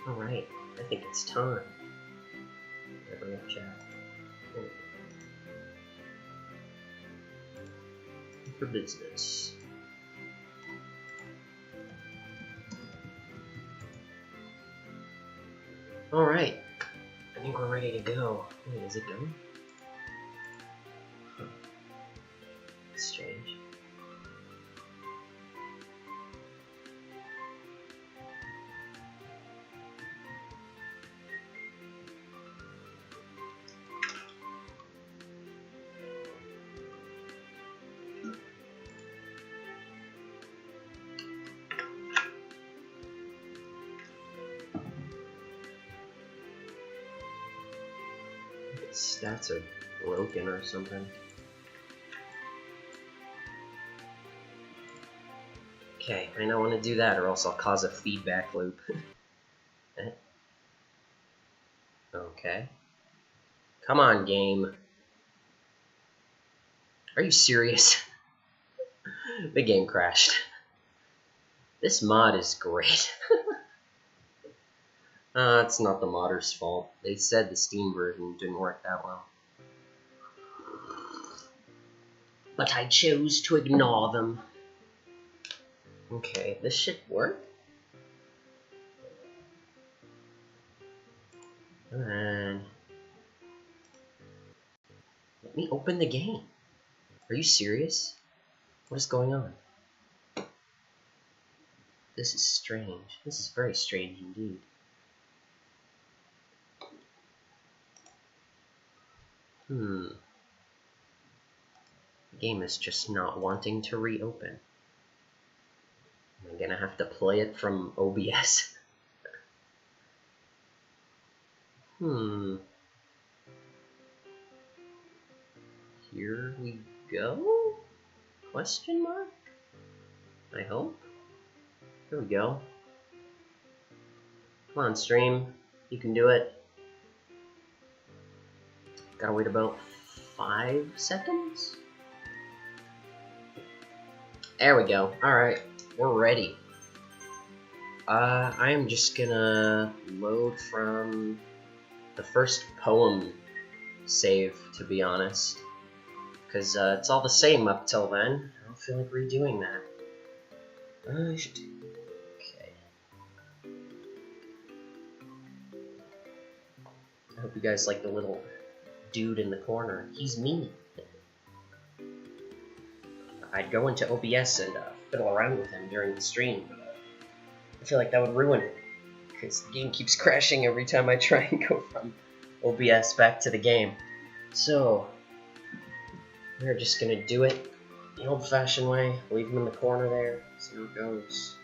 Alright, I think it's time. Bring up chat. For business. Alright, I think we're ready to go. Wait, is it done? Huh. Strange. Stats are broken or something. Okay, I don't want to do that or else I'll cause a feedback loop. Okay. Come on, game. Are you serious? The game crashed. This mod is great. It's not the modder's fault. They said the Steam version didn't work that well. But I chose to ignore them. Okay, this should work. And let me open the game. Are you serious? What is going on? This is strange. This is very strange indeed. The game is just not wanting to reopen. I'm gonna have to play it from OBS. Here we go? Question mark? I hope. Here we go. Come on, stream. You can do it. Gotta wait about 5 seconds. There we go. Alright, we're ready. I am just gonna load from the first poem save, to be honest. Because it's all the same up till then. I don't feel like redoing that. I should do. Okay. I hope you guys like the little dude in the corner. He's me. I'd go into OBS and fiddle around with him during the stream, but I feel like that would ruin it, because the game keeps crashing every time I try and go from OBS back to the game. So, we're just gonna do it the old-fashioned way, leave him in the corner there, see how it goes.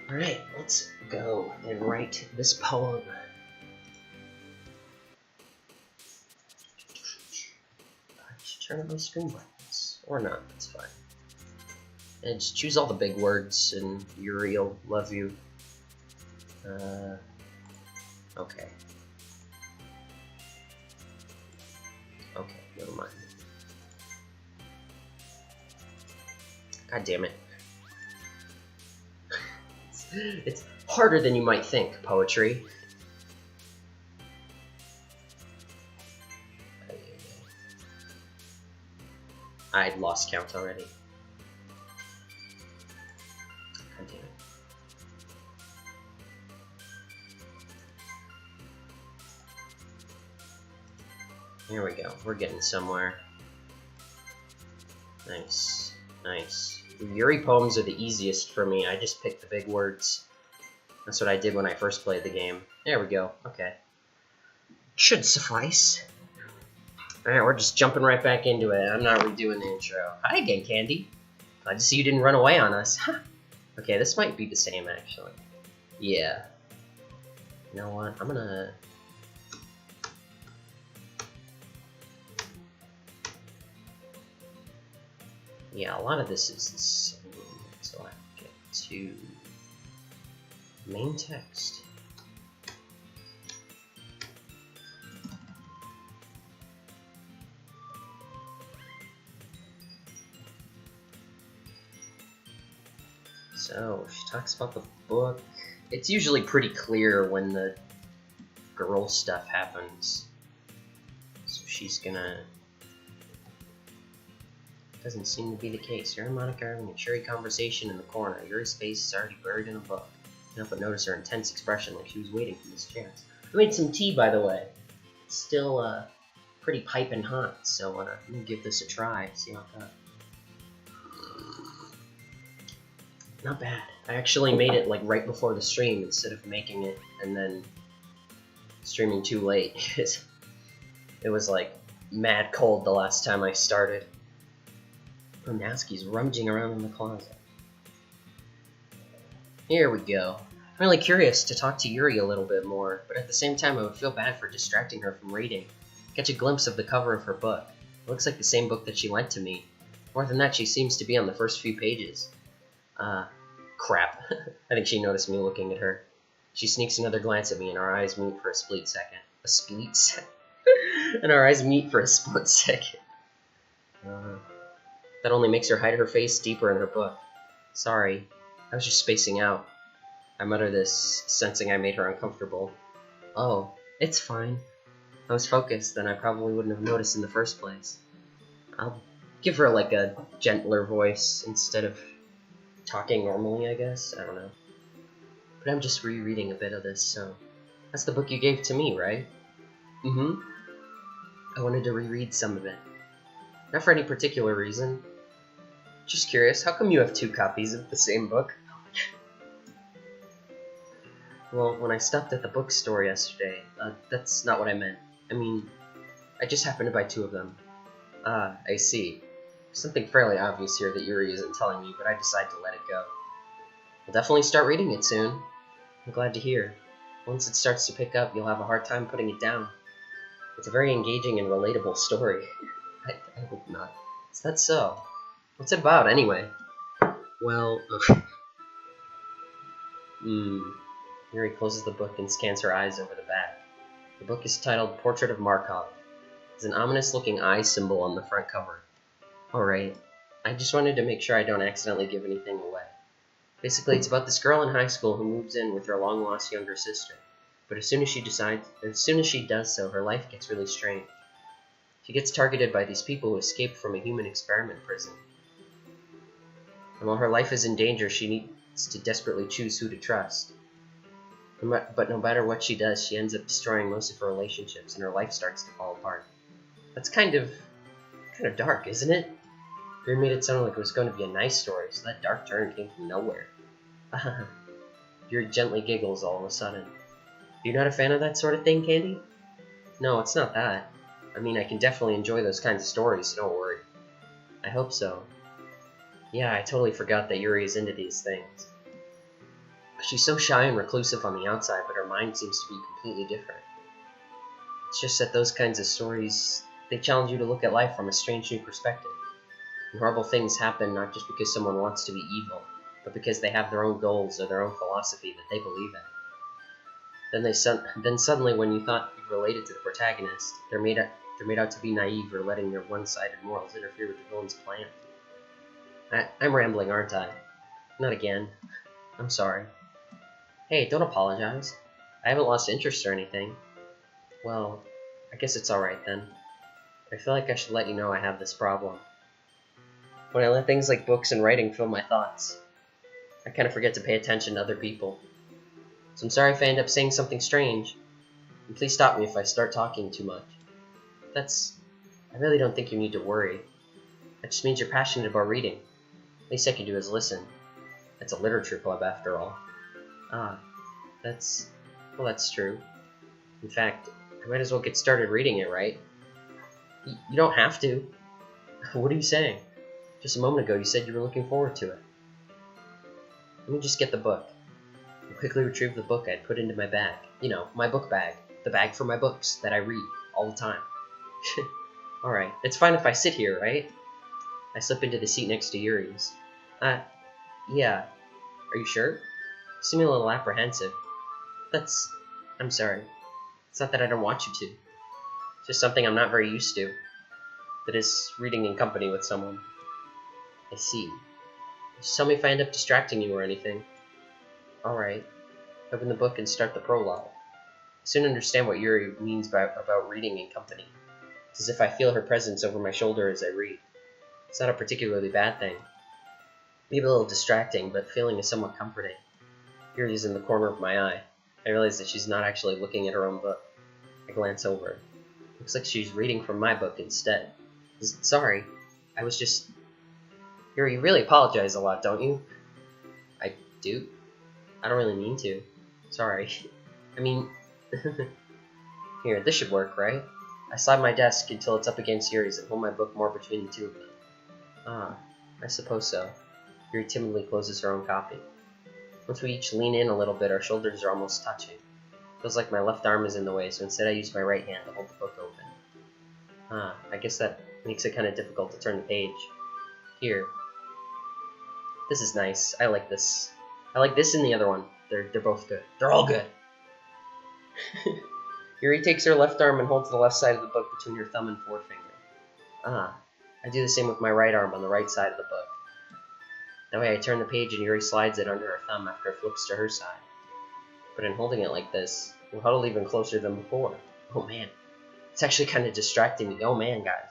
Alright, let's go and write this poem. I should turn on my screen brightness. Or not, that's fine. And just choose all the big words, and Yuri will love you. Okay. Okay, never mind. God damn it. It's harder than you might think, poetry. I'd lost count already. God damn it. Here we go. We're getting somewhere. Nice. Nice. Yuri poems are the easiest for me. I just pick the big words. That's what I did when I first played the game. There we go. Okay. Should suffice. Alright, we're just jumping right back into it. I'm not redoing the intro. Hi again, Candy. Glad to see you didn't run away on us. Huh. Okay, this might be the same, actually. Yeah. You know what? I'm gonna... Yeah, a lot of this is the same. So I get to main text. So, she talks about the book. It's usually pretty clear when the girl stuff happens. So she's gonna... Doesn't seem to be the case. Yuri and Monica are having a cheery conversation in the corner. Yuri's face is already buried in a book. I can't help but notice her intense expression like she was waiting for this chance. I made some tea, by the way. It's still pretty piping hot, so I'm gonna give this a try, see how it goes. Not bad. I actually made it like right before the stream instead of making it and then streaming too late. It was like mad cold the last time I started. Nasky's rummaging around in the closet. Here we go. I'm really curious to talk to Yuri a little bit more, but at the same time I would feel bad for distracting her from reading. Catch a glimpse of the cover of her book. It looks like the same book that she lent to me. More than that, she seems to be on the first few pages. Crap. I think she noticed me looking at her. She sneaks another glance at me and our eyes meet for a split second. A split second? And our eyes meet for a split second. That only makes her hide her face deeper in her book. Sorry, I was just spacing out. I mutter this, sensing I made her uncomfortable. Oh, it's fine. I was focused, then I probably wouldn't have noticed in the first place. I'll give her like a gentler voice instead of talking normally, I guess. I don't know. But I'm just rereading a bit of this, so... That's the book you gave to me, right? Mm-hmm. I wanted to reread some of it. Not for any particular reason. Just curious, how come you have 2 copies of the same book? Well, when I stopped at the bookstore yesterday, that's not what I meant. I mean, I just happened to buy 2 of them. Ah, I see. Something fairly obvious here that Yuri isn't telling me, but I decided to let it go. I'll definitely start reading it soon. I'm glad to hear. Once it starts to pick up, you'll have a hard time putting it down. It's a very engaging and relatable story. I hope not. Is that so? What's it about, anyway? Well, Yuri closes the book and scans her eyes over the back. The book is titled Portrait of Markov. There's an ominous-looking eye symbol on the front cover. Alright, I just wanted to make sure I don't accidentally give anything away. Basically, it's about this girl in high school who moves in with her long-lost younger sister. But as soon as she does so, her life gets really strange. She gets targeted by these people who escaped from a human experiment prison. And while her life is in danger, she needs to desperately choose who to trust. But no matter what she does, she ends up destroying most of her relationships, and her life starts to fall apart. That's kind of dark, isn't it? Yuri made it sound like it was going to be a nice story, so that dark turn came from nowhere. Yuri gently giggles all of a sudden. You're not a fan of that sort of thing, Candy? No, it's not that. I mean, I can definitely enjoy those kinds of stories, so don't worry. I hope so. Yeah, I totally forgot that Yuri is into these things. She's so shy and reclusive on the outside, but her mind seems to be completely different. It's just that those kinds of stories, they challenge you to look at life from a strange new perspective. And horrible things happen not just because someone wants to be evil, but because they have their own goals or their own philosophy that they believe in. Then suddenly, when you thought you related to the protagonist, they're made out to be naive or letting their one-sided morals interfere with the villain's plan. I'm rambling, aren't I? Not again. I'm sorry. Hey, don't apologize. I haven't lost interest or anything. Well, I guess it's alright then. I feel like I should let you know I have this problem. When I let things like books and writing fill my thoughts, I kind of forget to pay attention to other people. So I'm sorry if I end up saying something strange. And please stop me if I start talking too much. I really don't think you need to worry. That just means you're passionate about reading. Least I can do is listen. It's a literature club after all. Ah, that's true. In fact, I might as well get started reading it, right? You don't have to. What are you saying? Just a moment ago you said you were looking forward to it. Let me just get the book. I quickly retrieved the book I'd put into my bag. You know, my book bag. The bag for my books that I read all the time. Alright, it's fine if I sit here, right? I slip into the seat next to Yuri's. Yeah. Are you sure? You seem a little apprehensive. I'm sorry. It's not that I don't want you to. It's just something I'm not very used to. That is, reading in company with someone. I see. Just tell me if I end up distracting you or anything. Alright. Open the book and start the prologue. I soon understand what Yuri means about reading in company. It's as if I feel her presence over my shoulder as I read. It's not a particularly bad thing. Maybe a little distracting, but feeling is somewhat comforting. Yuri is in the corner of my eye. I realize that she's not actually looking at her own book. I glance over. Looks like she's reading from my book instead. Sorry, I was just... Yuri, you really apologize a lot, don't you? I do? I don't really mean to. Sorry. I mean... Here, this should work, right? I slide my desk until it's up against Yuri's and hold my book more between the two of them. Ah, I suppose so. Yuri timidly closes her own copy. Once we each lean in a little bit, our shoulders are almost touching. Feels like my left arm is in the way, so instead I use my right hand to hold the book open. Ah, I guess that makes it kind of difficult to turn the page. Here. This is nice. I like this. I like this and the other one. They're both good. They're all good. Yuri takes her left arm and holds the left side of the book between her thumb and forefinger. Ah, I do the same with my right arm on the right side of the book. That way I turn the page and Yuri slides it under her thumb after it flips to her side. But in holding it like this, we'll huddle even closer than before. Oh man, it's actually kind of distracting me. Oh man, guys.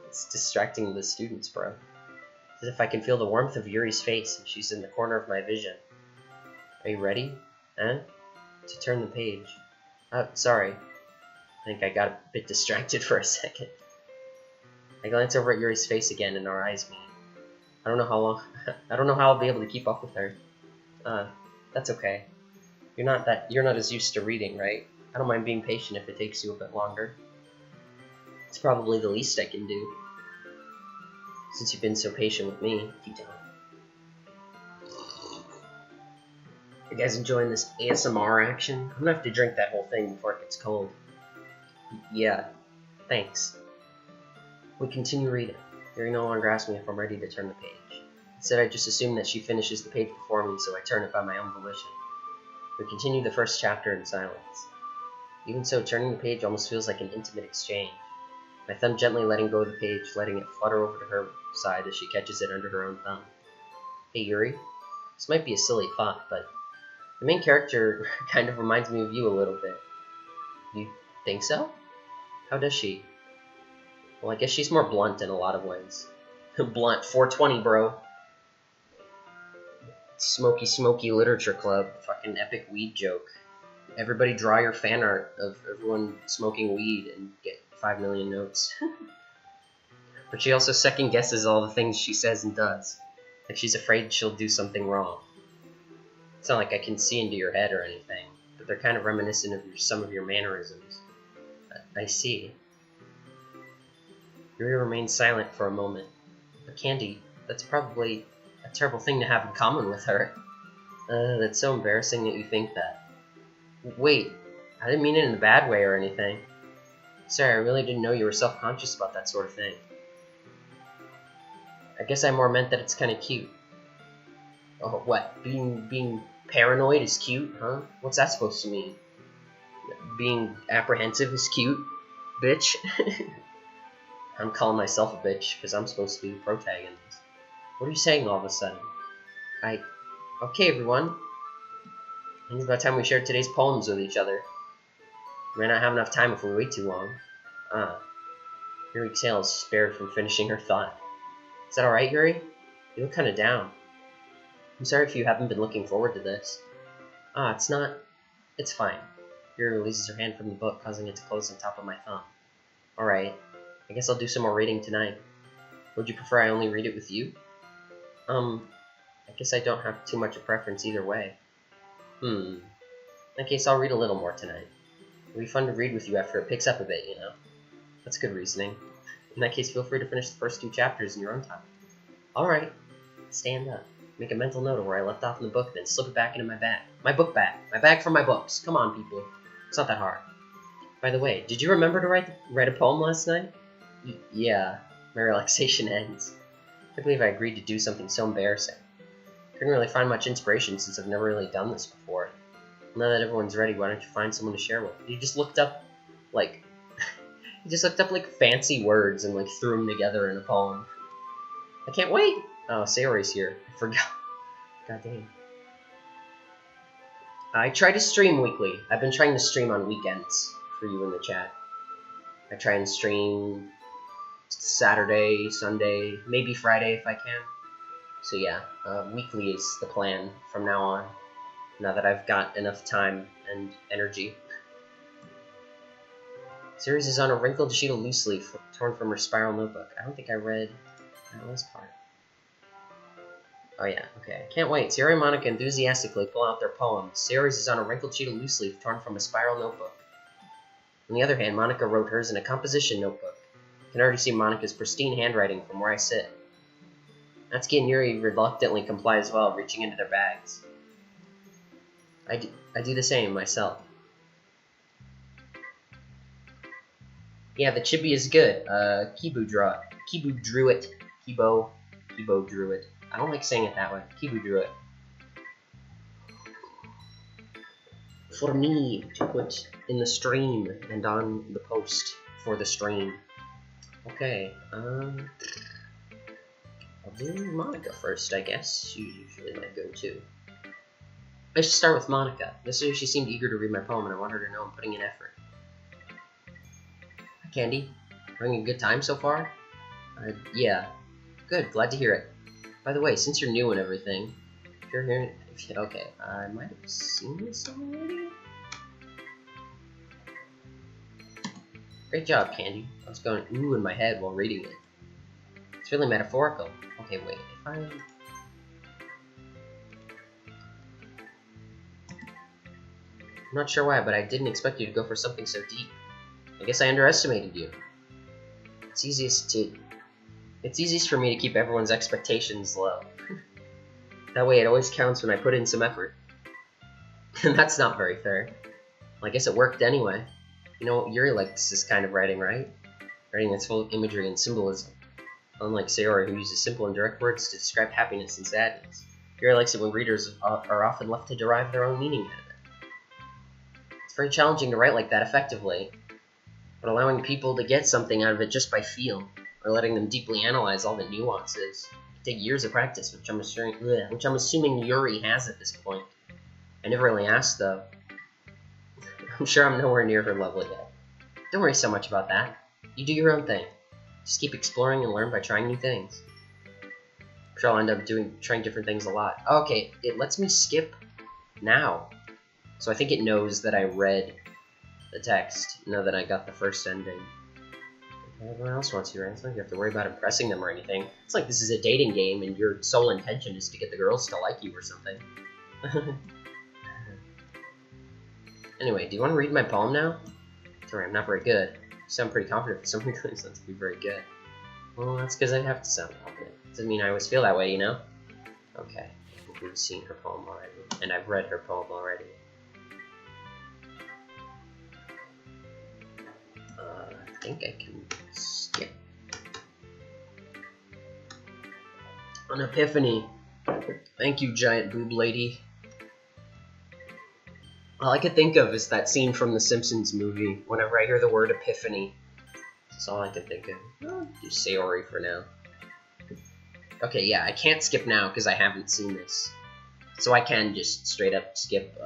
It's distracting the students, bro. It's as if I can feel the warmth of Yuri's face and she's in the corner of my vision. Are you ready? Huh? To turn the page. Sorry. I think I got a bit distracted for a second. I glance over at Yuri's face again and our eyes meet. I don't know how I'll be able to keep up with her. That's okay. You're not as used to reading, right? I don't mind being patient if it takes you a bit longer. It's probably the least I can do. Since you've been so patient with me. Keep down. You guys enjoying this ASMR action? I'm gonna have to drink that whole thing before it gets cold. Yeah, thanks. We continue reading. Yuri no longer asks me if I'm ready to turn the page. Instead, I just assume that she finishes the page before me, so I turn it by my own volition. We continue the first chapter in silence. Even so, turning the page almost feels like an intimate exchange. My thumb gently letting go of the page, letting it flutter over to her side as she catches it under her own thumb. Hey Yuri, this might be a silly thought, but the main character kind of reminds me of you a little bit. You think so? How does she? Well, I guess she's more blunt in a lot of ways. Blunt, 420, bro. Smoky Literature Club, fucking epic weed joke. Everybody draw your fan art of everyone smoking weed and get 5 million notes. But she also second guesses all the things she says and does. Like she's afraid she'll do something wrong. It's not like I can see into your head or anything, but they're kind of reminiscent of some of your mannerisms. I see. Yuri remains silent for a moment. But Candy, that's probably a terrible thing to have in common with her. That's so embarrassing that you think that. Wait, I didn't mean it in a bad way or anything. Sorry, I really didn't know you were self-conscious about that sort of thing. I guess I more meant that it's kind of cute. Oh, what? Being paranoid is cute, huh? What's that supposed to mean? Being apprehensive is cute, bitch? I'm calling myself a bitch because I'm supposed to be the protagonist. What are you saying all of a sudden? Okay, everyone. I think it's about time we shared today's poems with each other. We may not have enough time if we wait too long. Yuri exhales, spared from finishing her thought. Is that alright, Yuri? You look kinda down. I'm sorry if you haven't been looking forward to this. It's not. It's fine. Yuri releases her hand from the book, causing it to close on top of my thumb. Alright. I guess I'll do some more reading tonight. Would you prefer I only read it with you? I guess I don't have too much of a preference either way. In that case, I'll read a little more tonight. It'll be fun to read with you after it picks up a bit, you know? That's good reasoning. In that case, feel free to finish the first 2 chapters in your own time. Alright. Stand up. Make a mental note of where I left off in the book, then slip it back into my bag. My book bag. My bag for my books. Come on, people. It's not that hard. By the way, did you remember to write a poem last night? Yeah. My relaxation ends. I can't believe I agreed to do something so embarrassing. Couldn't really find much inspiration since I've never really done this before. Now that everyone's ready, why don't you find someone to share with? You just looked up, like, fancy words and, like, threw them together in a poem. I can't wait! Oh, Sayori's here. I forgot. God dang. I try to stream weekly. I've been trying to stream on weekends for you in the chat. I try and stream Saturday, Sunday, maybe Friday if I can. So yeah, weekly is the plan from now on, now that I've got enough time and energy. Series is on a wrinkled sheet of loose leaf, torn from her spiral notebook. I don't think I read that last part. Oh yeah, okay. Can't wait. Sayori and Monica enthusiastically pull out their poem. Sayori's is on a wrinkled sheet of loose leaf, torn from a spiral notebook. On the other hand, Monica wrote hers in a composition notebook. I can already see Monica's pristine handwriting from where I sit. Natsuki and Yuri reluctantly comply as well, reaching into their bags. I do the same myself. Yeah, the chibi is good. Kibu drew it. Kibo drew it. I don't like saying it that way. Kibu drew it. For me to put in the stream and on the post for the stream. Okay, I'll do Monica first, I guess. She's usually my go-to. I should start with Monica. Yesterday she seemed eager to read my poem and I want her to know I'm putting in effort. Hi, Candy. Having a good time so far? Yeah. Good, glad to hear it. By the way, since you're new and everything, if you're here... Okay, I might have seen this already? Great job, Candy. I was going ooh in my head while reading it. It's really metaphorical. Okay, wait, if I'm not sure why, but I didn't expect you to go for something so deep. I guess I underestimated you. It's easiest for me to keep everyone's expectations low. That way it always counts when I put in some effort. And that's not very fair. Well, I guess it worked anyway. You know, Yuri likes this kind of writing, right? Writing that's full of imagery and symbolism. Unlike Sayori, who uses simple and direct words to describe happiness and sadness. Yuri likes it when readers are often left to derive their own meaning out of it. It's very challenging to write like that effectively, but allowing people to get something out of it just by feel, or letting them deeply analyze all the nuances, can take years of practice, which I'm assuming Yuri has at this point. I never really asked, though. I'm sure I'm nowhere near her level yet. Don't worry so much about that. You do your own thing. Just keep exploring and learn by trying new things. I'm sure I'll end up trying different things a lot. Okay, it lets me skip now. So I think it knows that I read the text, now that I got the first ending. Okay, everyone else wants you, right? It's not like you have to worry about impressing them or anything. It's like this is a dating game and your sole intention is to get the girls to like you or something. Anyway, do you want to read my poem now? Sorry, I'm not very good. You sound pretty confident for someone who claims not to be very good. Well, that's because I have to sound confident. Doesn't mean I always feel that way, you know? Okay, I think we've seen her poem already, and I've read her poem already. I think I can skip. An epiphany. Thank you, giant boob lady. All I could think of is that scene from the Simpsons movie. Whenever I hear the word epiphany, that's all I could think of. I'll do Sayori for now. Okay, yeah, I can't skip now because I haven't seen this. So I can just straight up skip,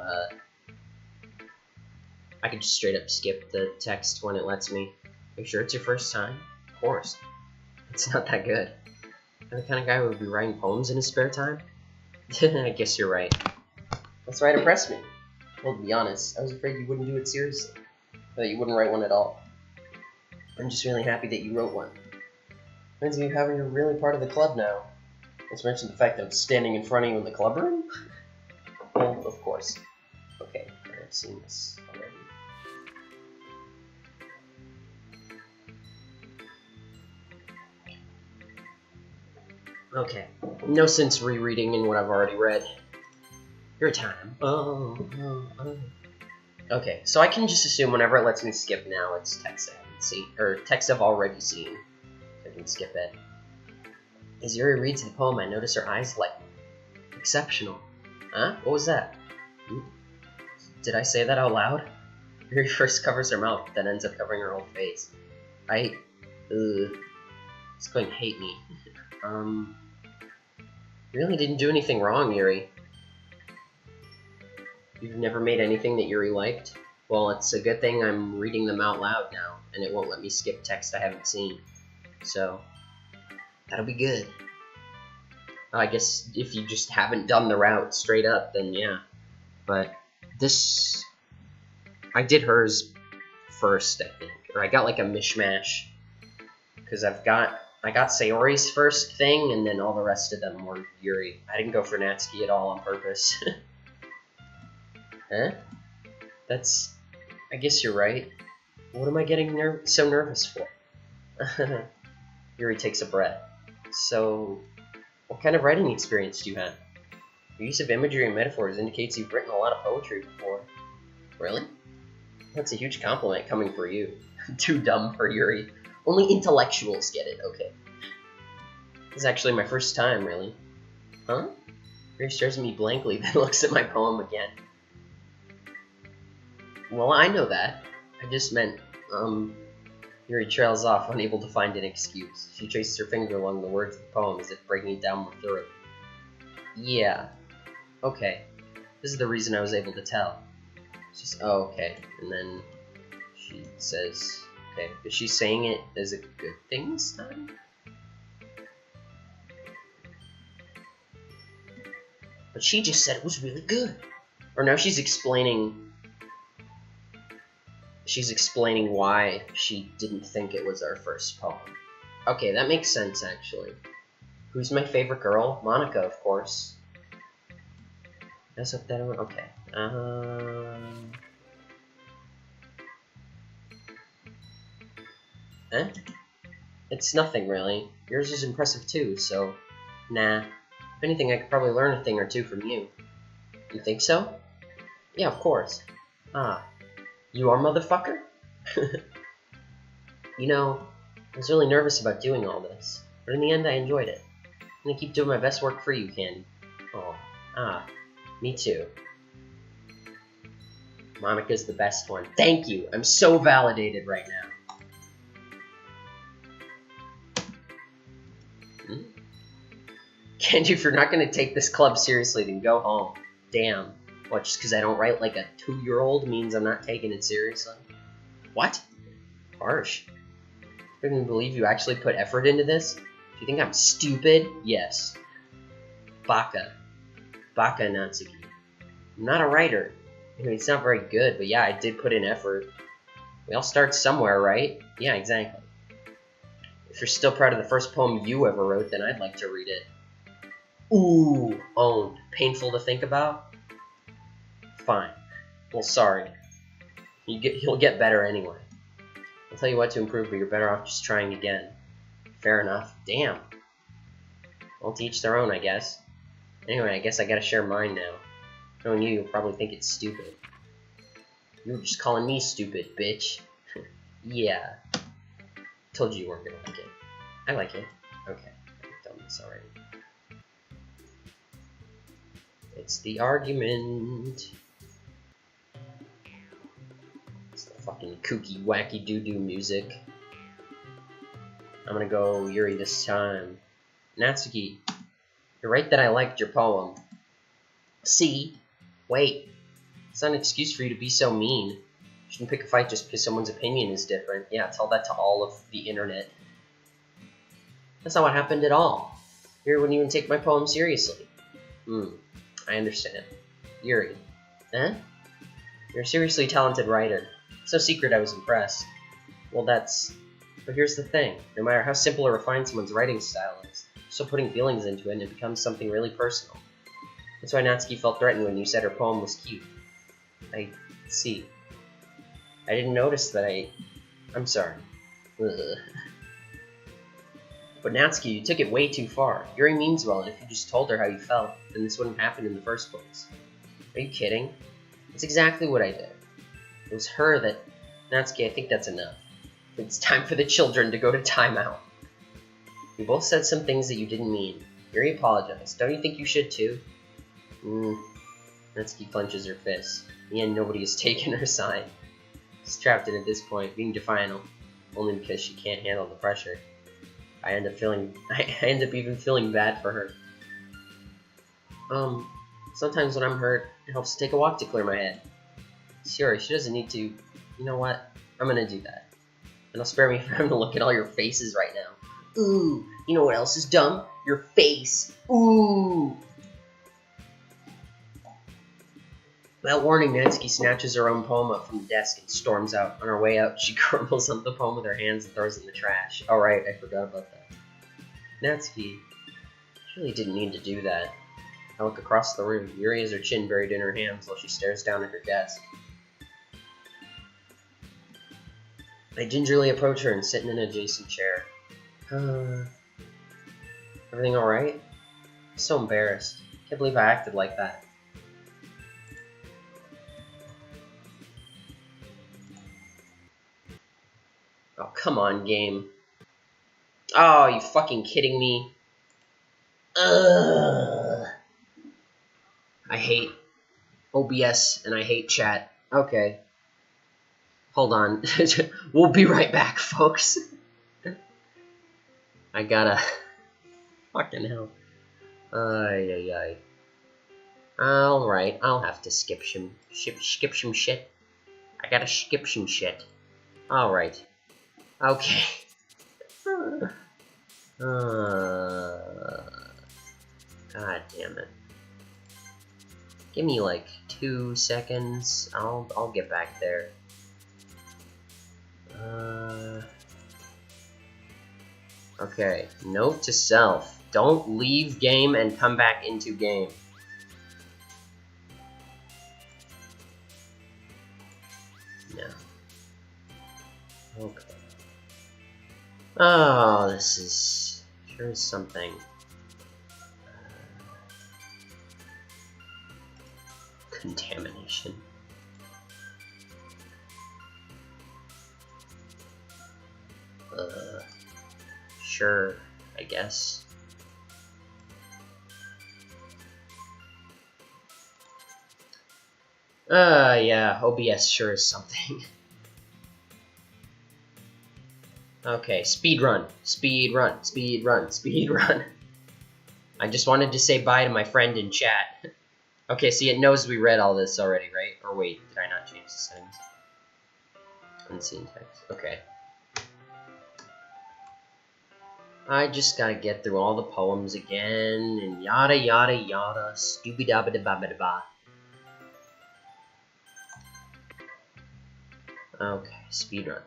I could just straight up skip the text when it lets me. Are you sure it's your first time? Of course. It's not that good. I'm the kind of guy who would be writing poems in his spare time? I guess you're right. That's why it impressed me. Well, to be honest, I was afraid you wouldn't do it seriously. That you wouldn't write one at all. I'm just really happy that you wrote one. Reminds me of how you're really part of the club now. Let's mention the fact that I'm standing in front of you in the club room? Well, of course. Okay, I've seen this already. Okay, no sense rereading in what I've already read. Your time. Okay, so I can just assume whenever it lets me skip now, it's text I haven't seen, or text I've already seen. So I can skip it. As Yuri reads the poem, I notice her eyes lighten. Exceptional. Huh? What was that? Did I say that out loud? Yuri first covers her mouth, then ends up covering her whole face. It's going to hate me. You really didn't do anything wrong, Yuri. You've never made anything that Yuri liked? Well, it's a good thing I'm reading them out loud now, and it won't let me skip text I haven't seen. So, that'll be good. I guess if you just haven't done the route straight up, then yeah. But this... I did hers first, I think. Or I got like a mishmash. Because I got Sayori's first thing, and then all the rest of them were Yuri. I didn't go for Natsuki at all on purpose. Huh? That's... I guess you're right. What am I getting so nervous for? Yuri takes a breath. So, what kind of writing experience do you have? Your use of imagery and metaphors indicates you've written a lot of poetry before. Really? That's a huge compliment coming for you. Too dumb for Yuri. Only intellectuals get it, okay. This is actually my first time, really. Huh? Yuri stares at me blankly, then looks at my poem again. Well, I know that. I just meant, Yuri trails off, unable to find an excuse. She traces her finger along the words of the poem as if breaking it down more thoroughly. Yeah. Okay. This is the reason I was able to tell. She's, oh, okay. And then she says, okay, is she saying it as a good thing this time? But she just said it was really good. Or now she's explaining why she didn't think it was our first poem. Okay, that makes sense, actually. Who's my favorite girl? Monica, of course. That's what that... Okay. Eh? It's nothing, really. Yours is impressive, too, so... Nah. If anything, I could probably learn a thing or two from you. You think so? Yeah, of course. Ah. You are, motherfucker? You know, I was really nervous about doing all this, but in the end I enjoyed it. I'm gonna keep doing my best work for you, Candy. Oh, me too. Monica's the best one. Thank you! I'm so validated right now. Candy, if you're not gonna take this club seriously, then go home. Damn. What, just because I don't write like a 2-year-old means I'm not taking it seriously? What? Harsh. I couldn't believe you actually put effort into this. Do you think I'm stupid? Yes. Baka. Baka Natsuki. I'm not a writer. I mean, it's not very good, but yeah, I did put in effort. We all start somewhere, right? Yeah, exactly. If you're still proud of the first poem you ever wrote, then I'd like to read it. Ooh, owned. Painful to think about? Fine. Well, sorry. You'll get better anyway. I'll tell you what to improve, but you're better off just trying again. Fair enough. Damn. Well, to each their own, I guess. Anyway, I guess I gotta share mine now. Knowing you'll probably think it's stupid. You were just calling me stupid, bitch. Yeah. Told you you weren't gonna like it. I like it. Okay. I've done this already. It's the argument. It's the fucking kooky, wacky doo-doo music. I'm gonna go Yuri this time. Natsuki, you're right that I liked your poem. See? Wait. It's not an excuse for you to be so mean. You shouldn't pick a fight just because someone's opinion is different. Yeah, tell that to all of the internet. That's not what happened at all. Yuri wouldn't even take my poem seriously. I understand. Yuri. Eh? You're a seriously talented writer. It's no secret I was impressed. Well, but here's the thing. No matter how simple or refined someone's writing style is, still putting feelings into it and it becomes something really personal. That's why Natsuki felt threatened when you said her poem was cute. I see. I didn't notice that I'm sorry. Ugh. But Natsuki, you took it way too far. Yuri means well, and if you just told her how you felt, then this wouldn't happen in the first place. Are you kidding? That's exactly what I did. It was her that... Natsuki, I think that's enough. It's time for the children to go to timeout. You both said some things that you didn't mean. Yuri apologized. Don't you think you should too? Natsuki clenches her fist. In the end, nobody has taken her side. She's trapped in at this point, being defiant only because she can't handle the pressure. I end up even feeling bad for her. Sometimes when I'm hurt, it helps to take a walk to clear my head. Sure, she doesn't need to. You know what? I'm gonna do that. And I'll spare me from having to look at all your faces right now. Ooh, you know what else is dumb? Your face. Ooh. Without warning, Natsuki snatches her own poem up from the desk and storms out. On her way out, she crumbles up the poem with her hands and throws it in the trash. Oh right, I forgot about that. Natsuki, she really didn't need to do that. I look across the room. Yuri has her chin buried in her hands while she stares down at her desk. I gingerly approach her and sit in an adjacent chair. Everything alright? I'm so embarrassed. Can't believe I acted like that. Oh, come on, game. Oh, you fucking kidding me? Ugh. I hate OBS and I hate chat. Okay. Hold on. We'll be right back, folks. I gotta... Fucking hell. Ay. Alright, I'll have to skip some shit. I gotta skip some shit. Alright. Okay. God damn it. Give me like 2 seconds. I'll get back there. Okay. Note to self. Don't leave game and come back into game. No. Okay. Oh, this is... Sure is something. Contamination. Sure, I guess. Yeah, OBS sure is something. Okay, speedrun. I just wanted to say bye to my friend in chat. Okay, see, it knows we read all this already, right? Or wait, did I not change the settings? Unseen text. Okay. I just gotta get through all the poems again, and yada yada yada, stupid-dabba-dabba-dabba. Okay, speedrun.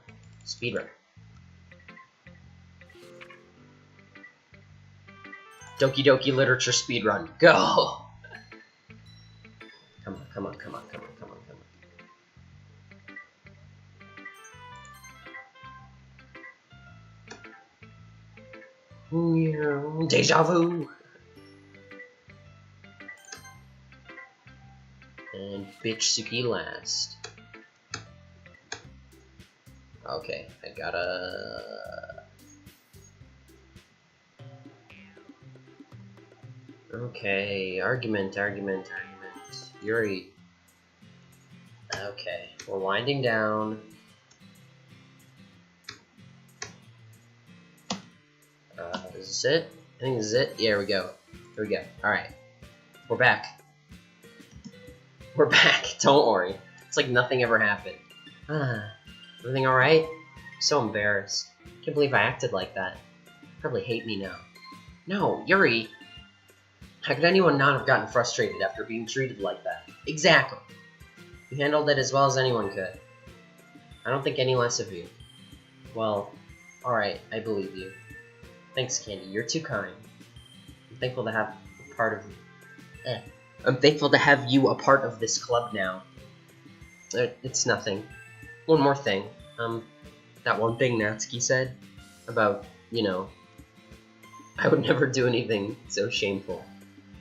Doki Doki Literature speedrun. Go! Come on. Deja vu! And Bitchsuki last. Okay, I gotta... Okay, argument. Yuri. Okay, we're winding down. Is this it? I think this is it. Yeah, here we go. Alright. We're back. Don't worry. It's like nothing ever happened. Everything alright? I'm so embarrassed. Can't believe I acted like that. You probably hate me now. No, Yuri! How could anyone not have gotten frustrated after being treated like that? Exactly! You handled it as well as anyone could. I don't think any less of you. Well, alright, I believe you. Thanks, Candy. You're too kind. I'm thankful to have a part of... I'm thankful to have you a part of this club now. It's nothing. One more thing. That one thing Natsuki said about, you know, I would never do anything so shameful.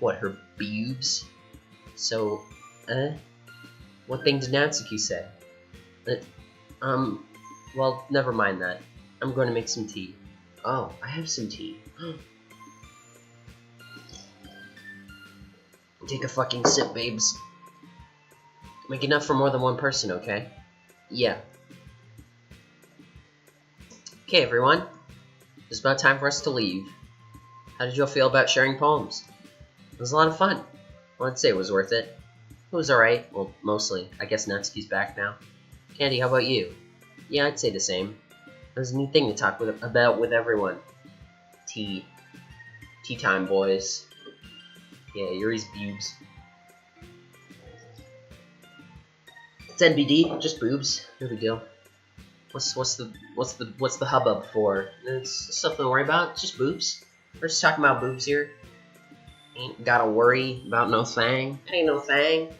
What, her boobs? So, what thing did Natsuki say? Well, never mind that. I'm going to make some tea. Oh, I have some tea. Take a fucking sip, babes. Make enough for more than one person, okay? Yeah. Okay, everyone. It's about time for us to leave. How did you all feel about sharing poems? It was a lot of fun. Well, I'd say it was worth it. It was alright. Well, mostly. I guess Natsuki's back now. Candy, how about you? Yeah, I'd say the same. It was a new thing to talk about with everyone. Tea. Tea time, boys. Yeah, Yuri's boobs. It's NBD, just boobs. Here we go. What's the hubbub for? It's something to worry about. It's just boobs. We're just talking about boobs here. Ain't gotta worry about no thing. Ain't no thing.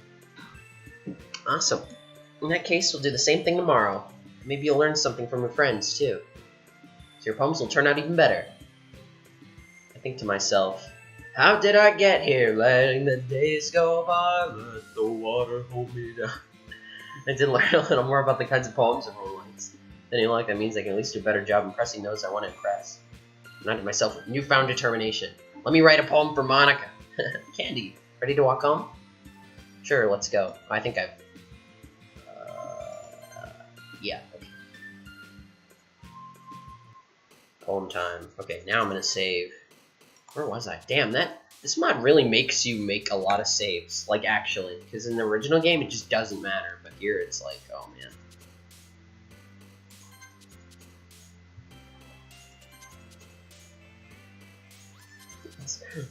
Awesome. In that case, we'll do the same thing tomorrow. Maybe you'll learn something from your friends too. So your poems will turn out even better. I think to myself, how did I get here? Letting the days go by, let the water hold me down. I did learn a little more about the kinds of poems and rule lines. Then you know, like that means I can at least do a better job impressing those I want to impress. And I did myself with newfound determination. Let me write a poem for Monica. Candy, ready to walk home? Sure, let's go. I think I've... yeah, okay. Poem time. Okay, now I'm gonna save. Where was I? Damn, this mod really makes you make a lot of saves. Like, actually. Because in the original game, it just doesn't matter. But here, it's like, oh, man.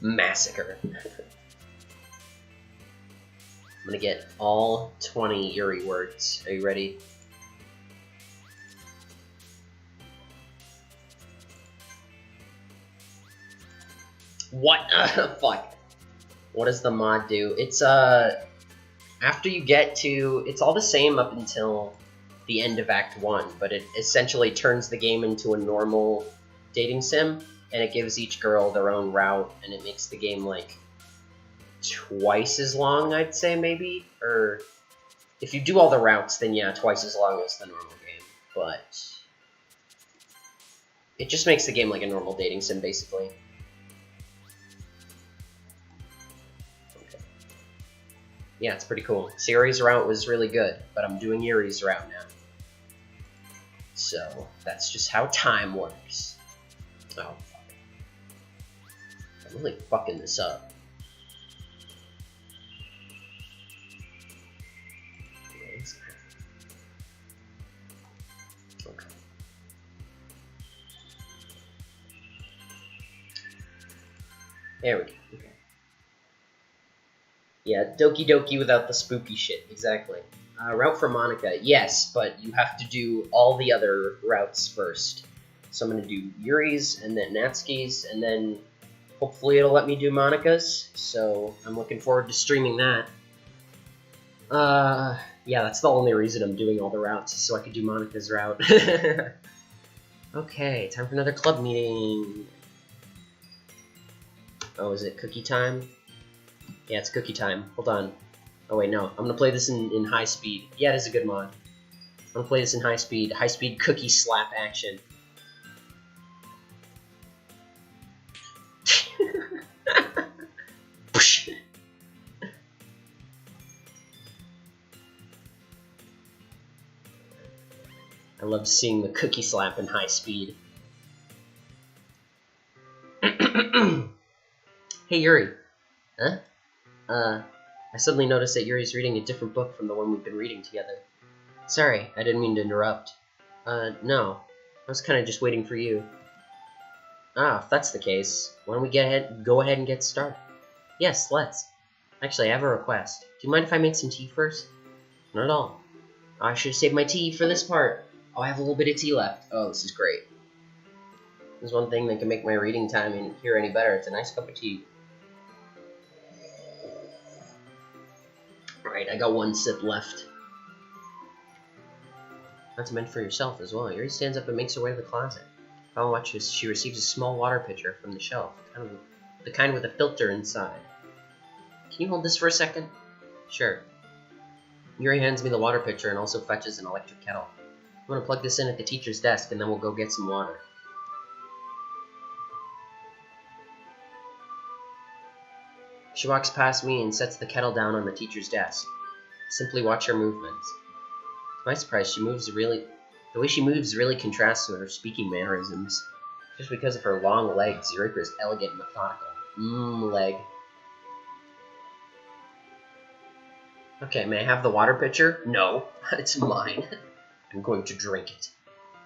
Massacre. I'm gonna get all 20 Yuri words. Are you ready? What? Fuck. What does the mod do? It's, after you get to... It's all the same up until the end of Act 1, but it essentially turns the game into a normal dating sim, and it gives each girl their own route, and it makes the game, like, twice as long, I'd say, maybe? Or, if you do all the routes, then yeah, twice as long as the normal game, but... It just makes the game like a normal dating sim, basically. Yeah, it's pretty cool. Yuri's route was really good, but I'm doing Yuri's route now. So, that's just how time works. Oh, fuck. I'm really fucking this up. Okay. There we go. Okay. Yeah, Doki Doki without the spooky shit, exactly. Route for Monica, yes, but you have to do all the other routes first. So I'm going to do Yuri's, and then Natsuki's, and then hopefully it'll let me do Monica's, so I'm looking forward to streaming that. Yeah, that's the only reason I'm doing all the routes, so I could do Monica's route. Okay, time for another club meeting. Oh, is it cookie time? Yeah, it's cookie time. Hold on. Oh wait, no. I'm gonna play this in high speed. Yeah, it is a good mod. I'm gonna play this in high speed. High speed cookie slap action. I love seeing the cookie slap in high speed. Hey Yuri. Huh? I suddenly noticed that Yuri's reading a different book from the one we've been reading together. Sorry, I didn't mean to interrupt. No. I was kinda just waiting for you. Ah, if that's the case, why don't we go ahead and get started? Yes, let's. Actually, I have a request. Do you mind if I make some tea first? Not at all. I should have saved my tea for this part. Oh, I have a little bit of tea left. Oh, this is great. There's one thing that can make my reading time in here any better. It's a nice cup of tea. Alright, I got one sip left. That's meant for yourself as well. Yuri stands up and makes her way to the closet. While watches, she receives a small water pitcher from the shelf, the kind with a filter inside. Can you hold this for a second? Sure. Yuri hands me the water pitcher and also fetches an electric kettle. I'm gonna plug this in at the teacher's desk and then we'll go get some water. She walks past me and sets the kettle down on the teacher's desk. Simply watch her movements. To my surprise, the way she moves really contrasts with her speaking mannerisms. Just because of her long legs, Yuri is elegant and methodical. Leg. Okay, may I have the water pitcher? No, it's mine. I'm going to drink it.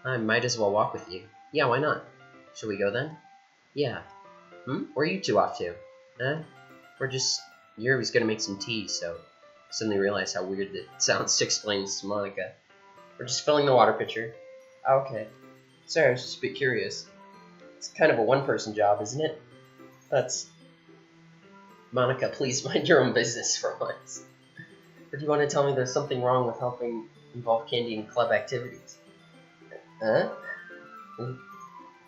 I might as well walk with you. Yeah, why not? Shall we go then? Yeah. Where are you two off to? Huh? We're just... Yuri was gonna make some tea, so... I suddenly realized how weird it sounds to explain this to Monica. We're just filling the water pitcher. Okay. Sorry, I was just a bit curious. It's kind of a one-person job, isn't it? That's... Monica, please mind your own business for once. Or do you want to tell me there's something wrong with helping involve Candy in club activities? Huh?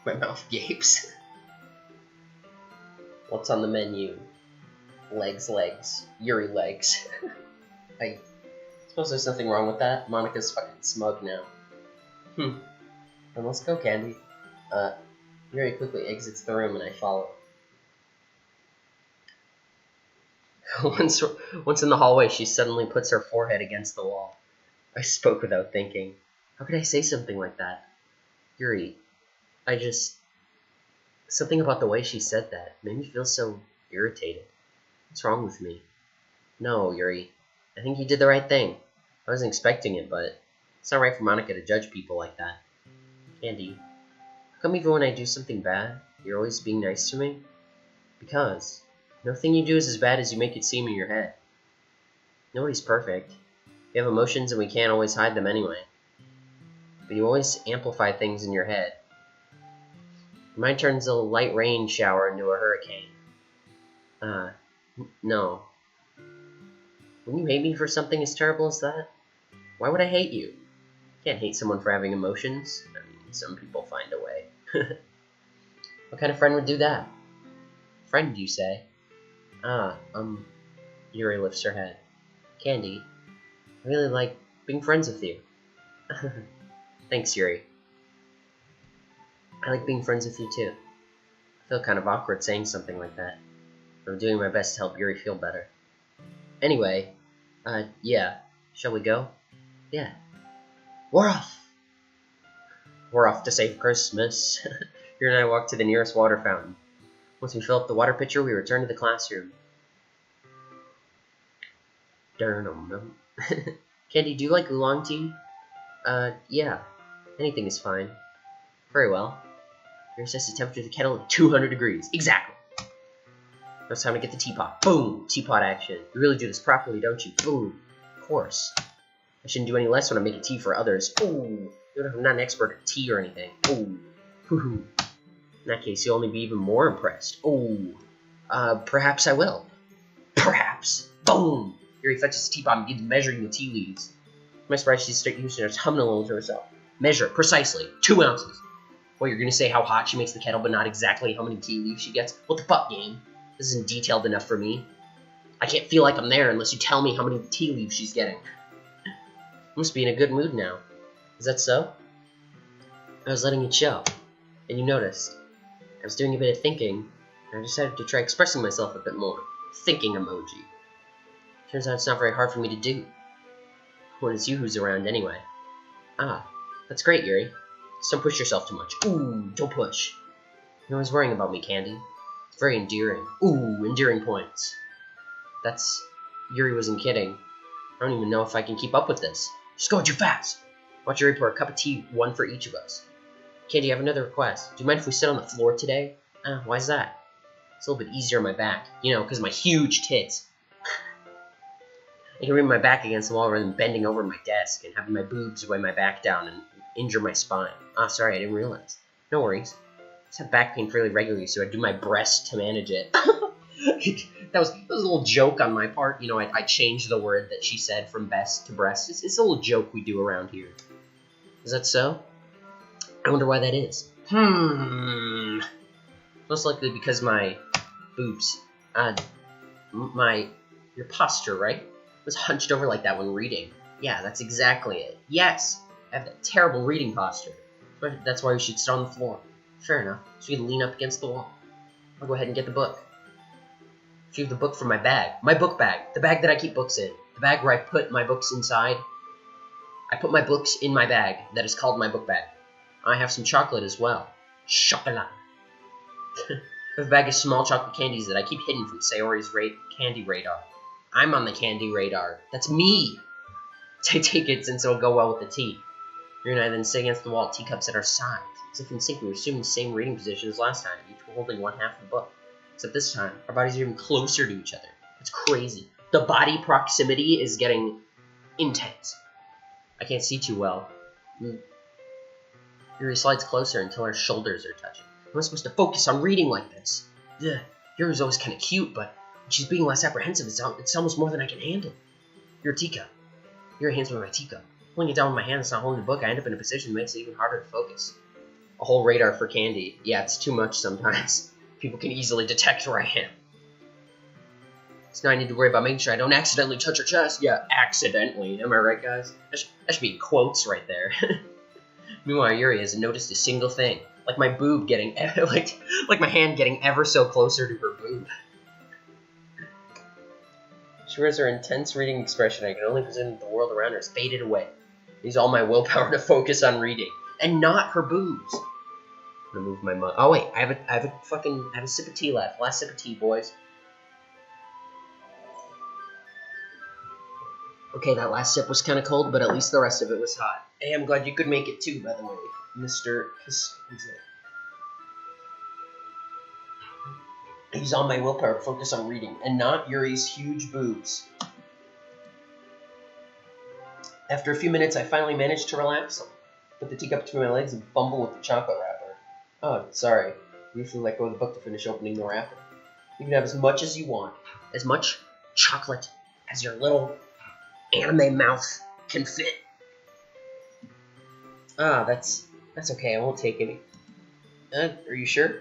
My mouth gapes. What's on the menu? Legs. Yuri legs. I suppose there's nothing wrong with that. Monica's fucking smug now. Then let's go, Candy. Yuri quickly exits the room and I follow. Once in the hallway, she suddenly puts her forehead against the wall. I spoke without thinking. How could I say something like that? Yuri, something about the way she said that made me feel so irritated. What's wrong with me? No, Yuri. I think you did the right thing. I wasn't expecting it, but it's not right for Monica to judge people like that. Candy, how come even when I do something bad, you're always being nice to me? Because nothing you do is as bad as you make it seem in your head. Nobody's perfect. We have emotions and we can't always hide them anyway. But you always amplify things in your head. Mine turns a light rain shower into a hurricane. No. Wouldn't you hate me for something as terrible as that? Why would I hate you? Can't hate someone for having emotions. I mean, some people find a way. What kind of friend would do that? Friend, you say? Yuri lifts her head. Candy, I really like being friends with you. Thanks, Yuri. I like being friends with you too. I feel kind of awkward saying something like that. But I'm doing my best to help Yuri feel better. Anyway, yeah. Shall we go? Yeah. We're off! We're off to save Christmas. Yuri and I walk to the nearest water fountain. Once we fill up the water pitcher, we return to the classroom. Candy, do you like oolong tea? Yeah. Anything is fine. Very well. Yuri sets the temperature of the kettle at 200 degrees. Exactly! Now it's time to get the teapot. Boom! Teapot action. You really do this properly, don't you? Boom! Of course. I shouldn't do any less when I'm making tea for others. Ooh! I'm not an expert at tea or anything. Ooh! Hoo-hoo! In that case, you'll only be even more impressed. Ooh! Perhaps I will. Perhaps! Boom! Yuri fetches the teapot and begins measuring the tea leaves. I'm surprised she starts using her humming a little to herself. Measure, precisely, 2 ounces. Well, you're gonna say how hot she makes the kettle, but not exactly how many tea leaves she gets? What the fuck, game? This isn't detailed enough for me. I can't feel like I'm there unless you tell me how many tea leaves she's getting. Must be in a good mood now. Is that so? I was letting it show, and you noticed. I was doing a bit of thinking, and I decided to try expressing myself a bit more. Thinking emoji. Turns out it's not very hard for me to do. When it's you who's around anyway. Ah, that's great, Yuri. Just don't push yourself too much. Ooh, don't push. You're always worrying about me, Candy. It's very endearing. Ooh, endearing points. Yuri wasn't kidding. I don't even know if I can keep up with this. Just going too fast. Watch Yuri pour a cup of tea, one for each of us. Candy, I have another request. Do you mind if we sit on the floor today? Why's that? It's a little bit easier on my back. You know, because of my huge tits. I can lean my back against the wall rather than bending over my desk and having my boobs weigh my back down and injure my spine. Sorry, I didn't realize. No worries. I just have back pain fairly regularly, so I do my best to manage it. that was a little joke on my part. You know, I changed the word that she said from best to breast. It's a little joke we do around here. Is that so? I wonder why that is. Most likely because my boobs. Your posture, right? Was hunched over like that when reading. Yeah, that's exactly it. Yes! I have that terrible reading posture. But that's why we should sit on the floor. Fair enough. So you can lean up against the wall. I'll go ahead and get the book. Retrieve the book from my bag. My book bag. The bag that I keep books in. The bag where I put my books inside. I put my books in my bag. That is called my book bag. I have some chocolate as well. Chocolate. I have a bag of small chocolate candies that I keep hidden from Sayori's candy radar. I'm on the candy radar. That's me. I take it since it'll go well with the tea. Yuri and I then sit against the wall, teacups at our sides. As if in sync, we were assuming the same reading position as last time. Each were holding one half of the book. Except this time, our bodies are even closer to each other. It's crazy. The body proximity is getting intense. I can't see too well. Yuri slides closer until our shoulders are touching. Am I supposed to focus on reading like this? Ugh. Yuri's always kind of cute, but when she's being less apprehensive, it's almost more than I can handle. Your teacup. Yuri hands me my teacup. Pulling it down with my hand and not holding the book, I end up in a position that makes it even harder to focus. A whole radar for candy. Yeah, it's too much sometimes. People can easily detect where I am. So now I need to worry about making sure I don't accidentally touch her chest. Yeah, accidentally. Am I right, guys? That should be in quotes right there. Meanwhile, Yuri hasn't noticed a single thing. Like my boob getting, like my hand getting ever so closer to her boob. She wears her intense reading expression. I can only presume that the world around her has faded away. Use all my willpower to focus on reading, and not her boobs. I'm gonna move my mug. Oh wait, I have a sip of tea left. Last sip of tea, boys. Okay, that last sip was kind of cold, but at least the rest of it was hot. Hey, I'm glad you could make it too, by the way, Mr. I use all my willpower to focus on reading, and not Yuri's huge boobs. After a few minutes, I finally managed to relax. Put the teacup between my legs and fumble with the chocolate wrapper. Oh, sorry. Briefly let go of the book to finish opening the wrapper. You can have as much as you want. As much chocolate as your little anime mouth can fit. Ah, that's okay. I won't take any. Are you sure?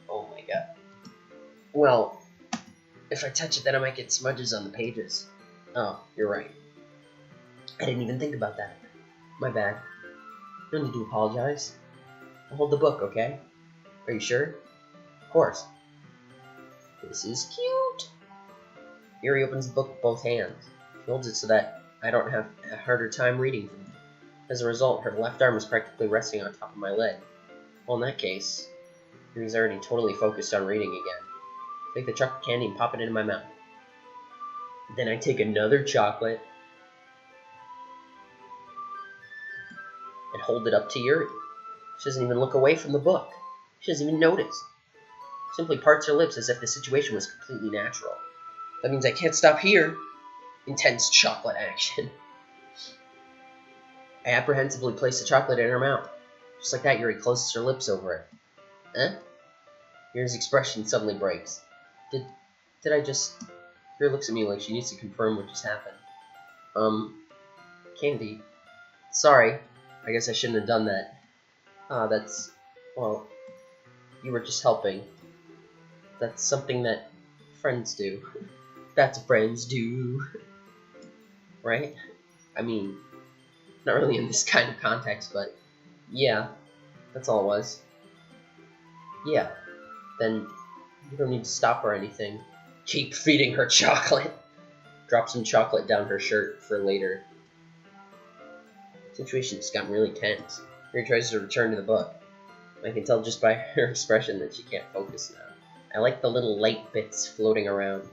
Oh my god. Well, if I touch it, then I might get smudges on the pages. Oh, you're right. I didn't even think about that. My bad. You don't need to apologize. I'll hold the book, okay? Are you sure? Of course. This is cute. Yuri opens the book with both hands. She holds it so that I don't have a harder time reading from it. As a result, her left arm is practically resting on top of my leg. Well, in that case, Yuri's already totally focused on reading again. I take the chocolate candy and pop it into my mouth. Then I take another chocolate and hold it up to Yuri. She doesn't even look away from the book. She doesn't even notice. Simply parts her lips as if the situation was completely natural. That means I can't stop here. Intense chocolate action. I apprehensively place the chocolate in her mouth. Just like that, Yuri closes her lips over it. Eh? Yuri's expression suddenly breaks. Did I just... Yuri looks at me like she needs to confirm what just happened. Candy. Sorry. I guess I shouldn't have done that. That's... Well, you were just helping. That's something that friends do. That's what friends do. Right? I mean, not really in this kind of context, but yeah, that's all it was. Yeah, then you don't need to stop or anything. Keep feeding her chocolate. Drop some chocolate down her shirt for later. The situation's gotten really tense. Yuri tries to return to the book. I can tell just by her expression that she can't focus now. I like the little light bits floating around.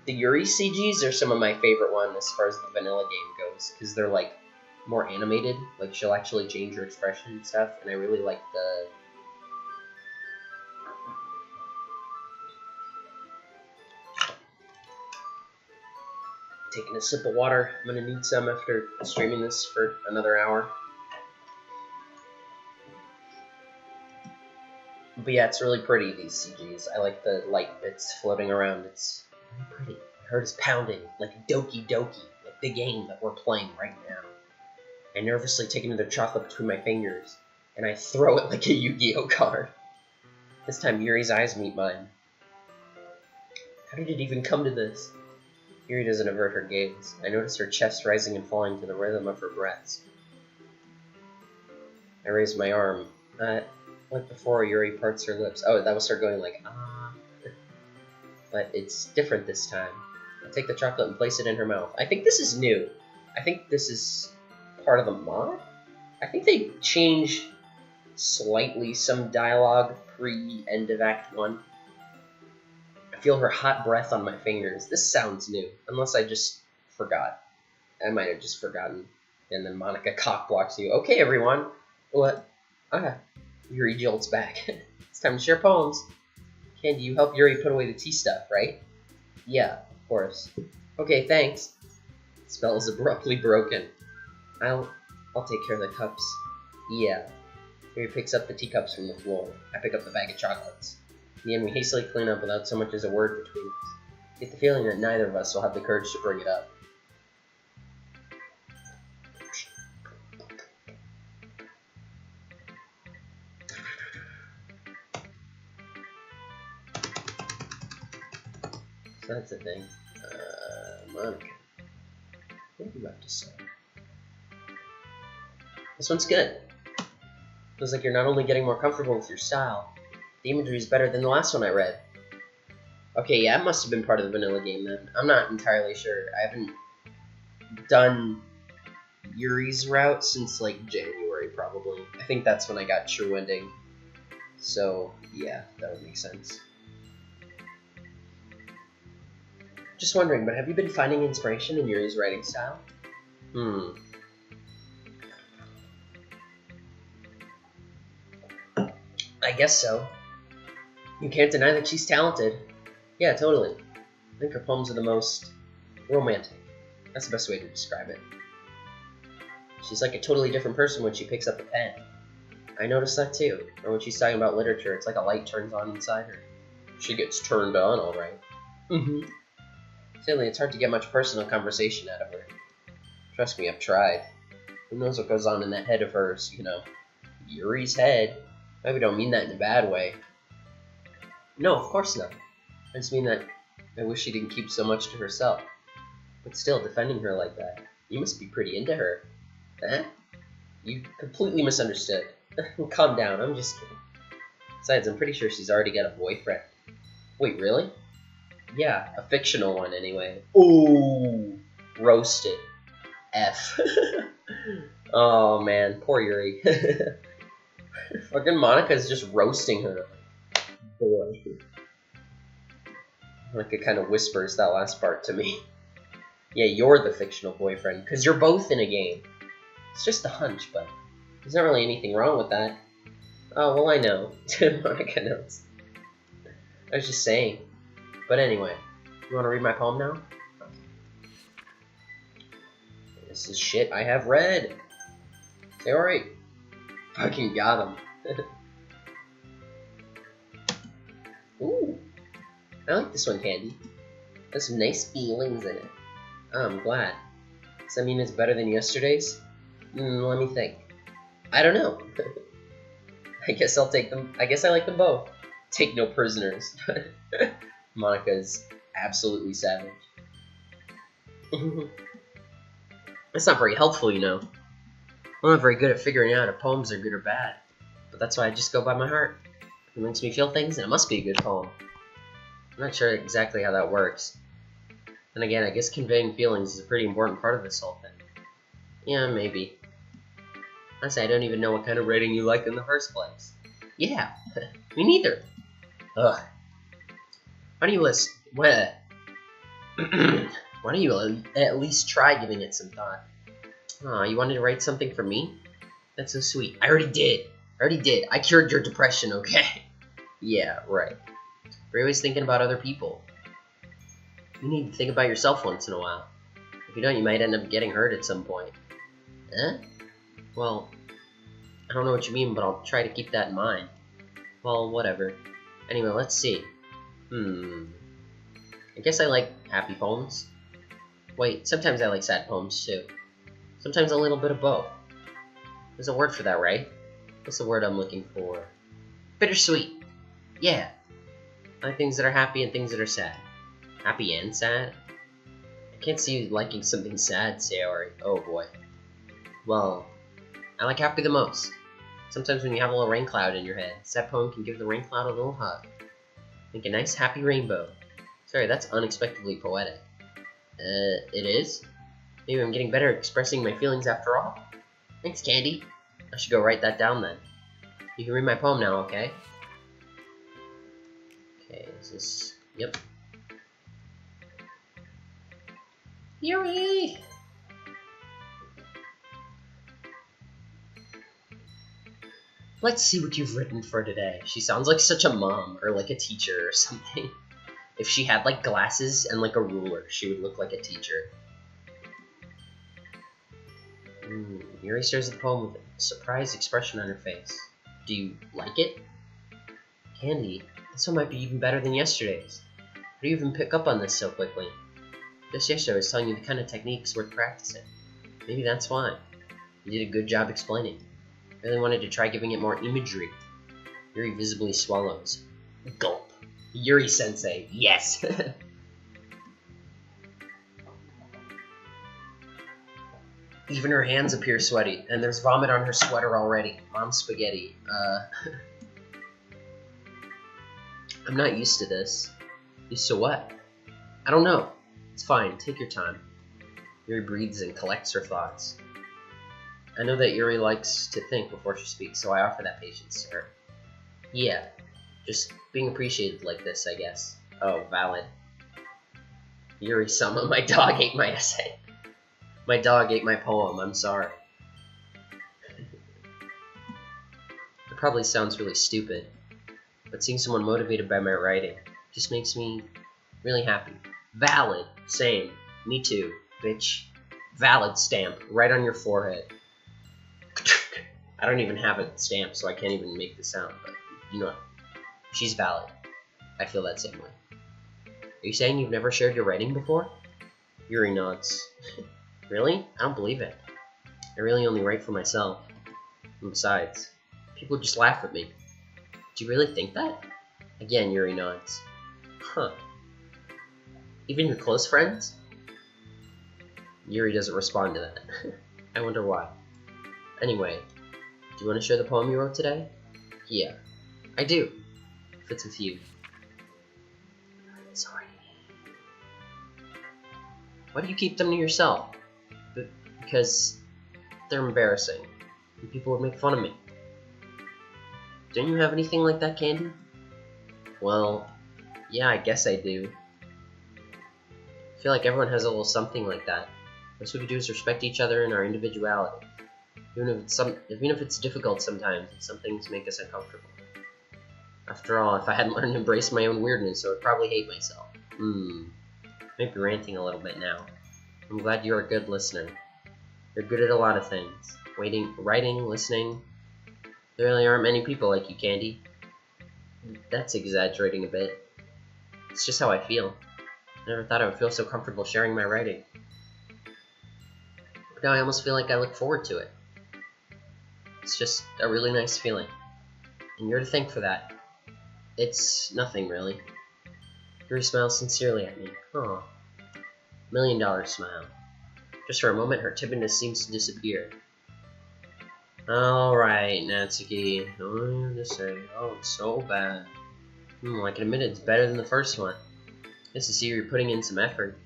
The Yuri CGs are some of my favorite ones as far as the vanilla game goes, because they're like more animated. Like she'll actually change her expression and stuff, and I really like the... Taking a sip of water. I'm gonna need some after streaming this for another hour. But yeah, it's really pretty, these CGs. I like the light bits floating around. It's very pretty. My heart is pounding like Doki Doki, like the game that we're playing right now. I nervously take another chocolate between my fingers, and I throw it like a Yu-Gi-Oh card. This time, Yuri's eyes meet mine. How did it even come to this? Yuri doesn't avert her gaze. I notice her chest rising and falling to the rhythm of her breaths. I raise my arm. Like before, Yuri parts her lips. Oh, that was her going like, ah. But it's different this time. I take the chocolate and place it in her mouth. I think this is new. I think this is part of the mod? I think they changed slightly some dialogue pre-end of Act 1. feel her hot breath on my fingers. This sounds new, unless I just forgot. I might have just forgotten. And then Monica cock blocks you. Okay, everyone. What? Ah, Yuri jolts back. It's time to share poems. Candy, you help Yuri put away the tea stuff, right? Yeah, of course. Okay, thanks. The spell is abruptly broken. I'll take care of the cups. Yeah. Yuri picks up the teacups from the floor. I pick up the bag of chocolates. In the end, we hastily clean up without so much as a word between us. I get the feeling that neither of us will have the courage to bring it up. So that's the thing. Monica. What do you have to say? This one's good. Feels like you're not only getting more comfortable with your style, the imagery is better than the last one I read. Okay, yeah, it must have been part of the vanilla game then. I'm not entirely sure. I haven't done Yuri's route since like January probably. I think that's when I got True Ending. So yeah, that would make sense. Just wondering, but have you been finding inspiration in Yuri's writing style? I guess so. You can't deny that she's talented. Yeah, totally. I think her poems are the most romantic. That's the best way to describe it. She's like a totally different person when she picks up a pen. I noticed that too. Or when she's talking about literature, it's like a light turns on inside her. She gets turned on, alright. Certainly, it's hard to get much personal conversation out of her. Trust me, I've tried. Who knows what goes on in that head of hers, you know. Yuri's head. I hope you don't mean that in a bad way. No, of course not. I just mean that I wish she didn't keep so much to herself. But still, defending her like that, you must be pretty into her. Huh? You completely misunderstood. Calm down, I'm just kidding. Besides, I'm pretty sure she's already got a boyfriend. Wait, really? Yeah, a fictional one anyway. Ooh, roasted. F. Oh man, poor Yuri. Fucking Monica's just roasting her. Boy. Monica kind of whispers that last part to me. Yeah, you're the fictional boyfriend, because you're both in a game. It's just a hunch, but there's not really anything wrong with that. Oh, well, I know. Monica knows. I was just saying. But anyway, you want to read my poem now? This is shit I have read. Say alright. Fucking got him. Ooh. I like this one, Candy. There's some nice feelings in it. Oh, I'm glad. Does that mean it's better than yesterday's? Let me think. I don't know. I guess I'll take them. I guess I like them both. Take no prisoners. Monica's absolutely savage. That's not very helpful, you know. I'm not very good at figuring out if poems are good or bad. But that's why I just go by my heart. If it makes me feel things, then it must be a good poem. I'm not sure exactly how that works. And again, I guess conveying feelings is a pretty important part of this whole thing. Yeah, maybe. Honestly, I don't even know what kind of writing you like in the first place. Yeah, me neither. Ugh. Why don't you listen? Why don't you at least try giving it some thought? Aw, you wanted to write something for me? That's so sweet. I already did. I cured your depression, okay? Yeah, right. You're always thinking about other people. You need to think about yourself once in a while. If you don't, you might end up getting hurt at some point. Huh? Well, I don't know what you mean, but I'll try to keep that in mind. Well, whatever. Anyway, let's see. I guess I like happy poems. Wait, sometimes I like sad poems too. Sometimes a little bit of both. There's a word for that, right? What's the word I'm looking for? Bittersweet. Yeah. I like things that are happy and things that are sad. Happy and sad? I can't see you liking something sad, Sayori. Oh boy. Well, I like happy the most. Sometimes when you have a little rain cloud in your head, sad poem can give the rain cloud a little hug. Make a nice happy rainbow. Sorry, that's unexpectedly poetic. It is? Maybe I'm getting better at expressing my feelings after all. Thanks, Candy. I should go write that down then. You can read my poem now, okay? Okay, is this... Yep. Yuri! Let's see what you've written for today. She sounds like such a mom, or like a teacher or something. If she had like glasses and like a ruler, she would look like a teacher. Yuri stares at the poem with a surprised expression on her face. Do you like it? Candy, this one might be even better than yesterday's. How do you even pick up on this so quickly? Just yesterday I was telling you the kind of techniques worth practicing. Maybe that's why. You did a good job explaining. I really wanted to try giving it more imagery. Yuri visibly swallows. Gulp. Yuri-sensei, yes! Even her hands appear sweaty, and there's vomit on her sweater already. Mom's spaghetti. I'm not used to this. Used to what? I don't know. It's fine, take your time. Yuri breathes and collects her thoughts. I know that Yuri likes to think before she speaks, so I offer that patience to her. Yeah, just being appreciated like this, I guess. Oh, valid. Yuri-sama, my dog ate my essay. My dog ate my poem, I'm sorry. It probably sounds really stupid, but seeing someone motivated by my writing just makes me really happy. Valid, same, me too, bitch. Valid stamp, right on your forehead. I don't even have a stamp, so I can't even make the sound, but you know what? She's valid. I feel that same way. Are you saying you've never shared your writing before? Yuri nods. Really? I don't believe it. I really only write for myself. And besides, people just laugh at me. Do you really think that? Again, Yuri nods. Huh. Even your close friends? Yuri doesn't respond to that. I wonder why. Anyway, do you want to share the poem you wrote today? Yeah, I do. If it's with you. Sorry. Why do you keep them to yourself? Because they're embarrassing, and people would make fun of me. Don't you have anything like that, Candy? Well, yeah, I guess I do. I feel like everyone has a little something like that. Best we can do is respect each other and our individuality. Even if it's difficult sometimes, and some things make us uncomfortable. After all, if I hadn't learned to embrace my own weirdness, I would probably hate myself. Might be ranting a little bit now. I'm glad you're a good listener. You're good at a lot of things. Writing, listening. There really aren't many people like you, Candy. That's exaggerating a bit. It's just how I feel. I never thought I would feel so comfortable sharing my writing. But now I almost feel like I look forward to it. It's just a really nice feeling. And you're to thank for that. It's nothing, really. Yuri smiles sincerely at me. Aw. $1 million smile. Just for a moment, her timidness seems to disappear. Alright, Natsuki. Oh, just say, oh, it's so bad. I can admit it's better than the first one. Nice to see you're putting in some effort.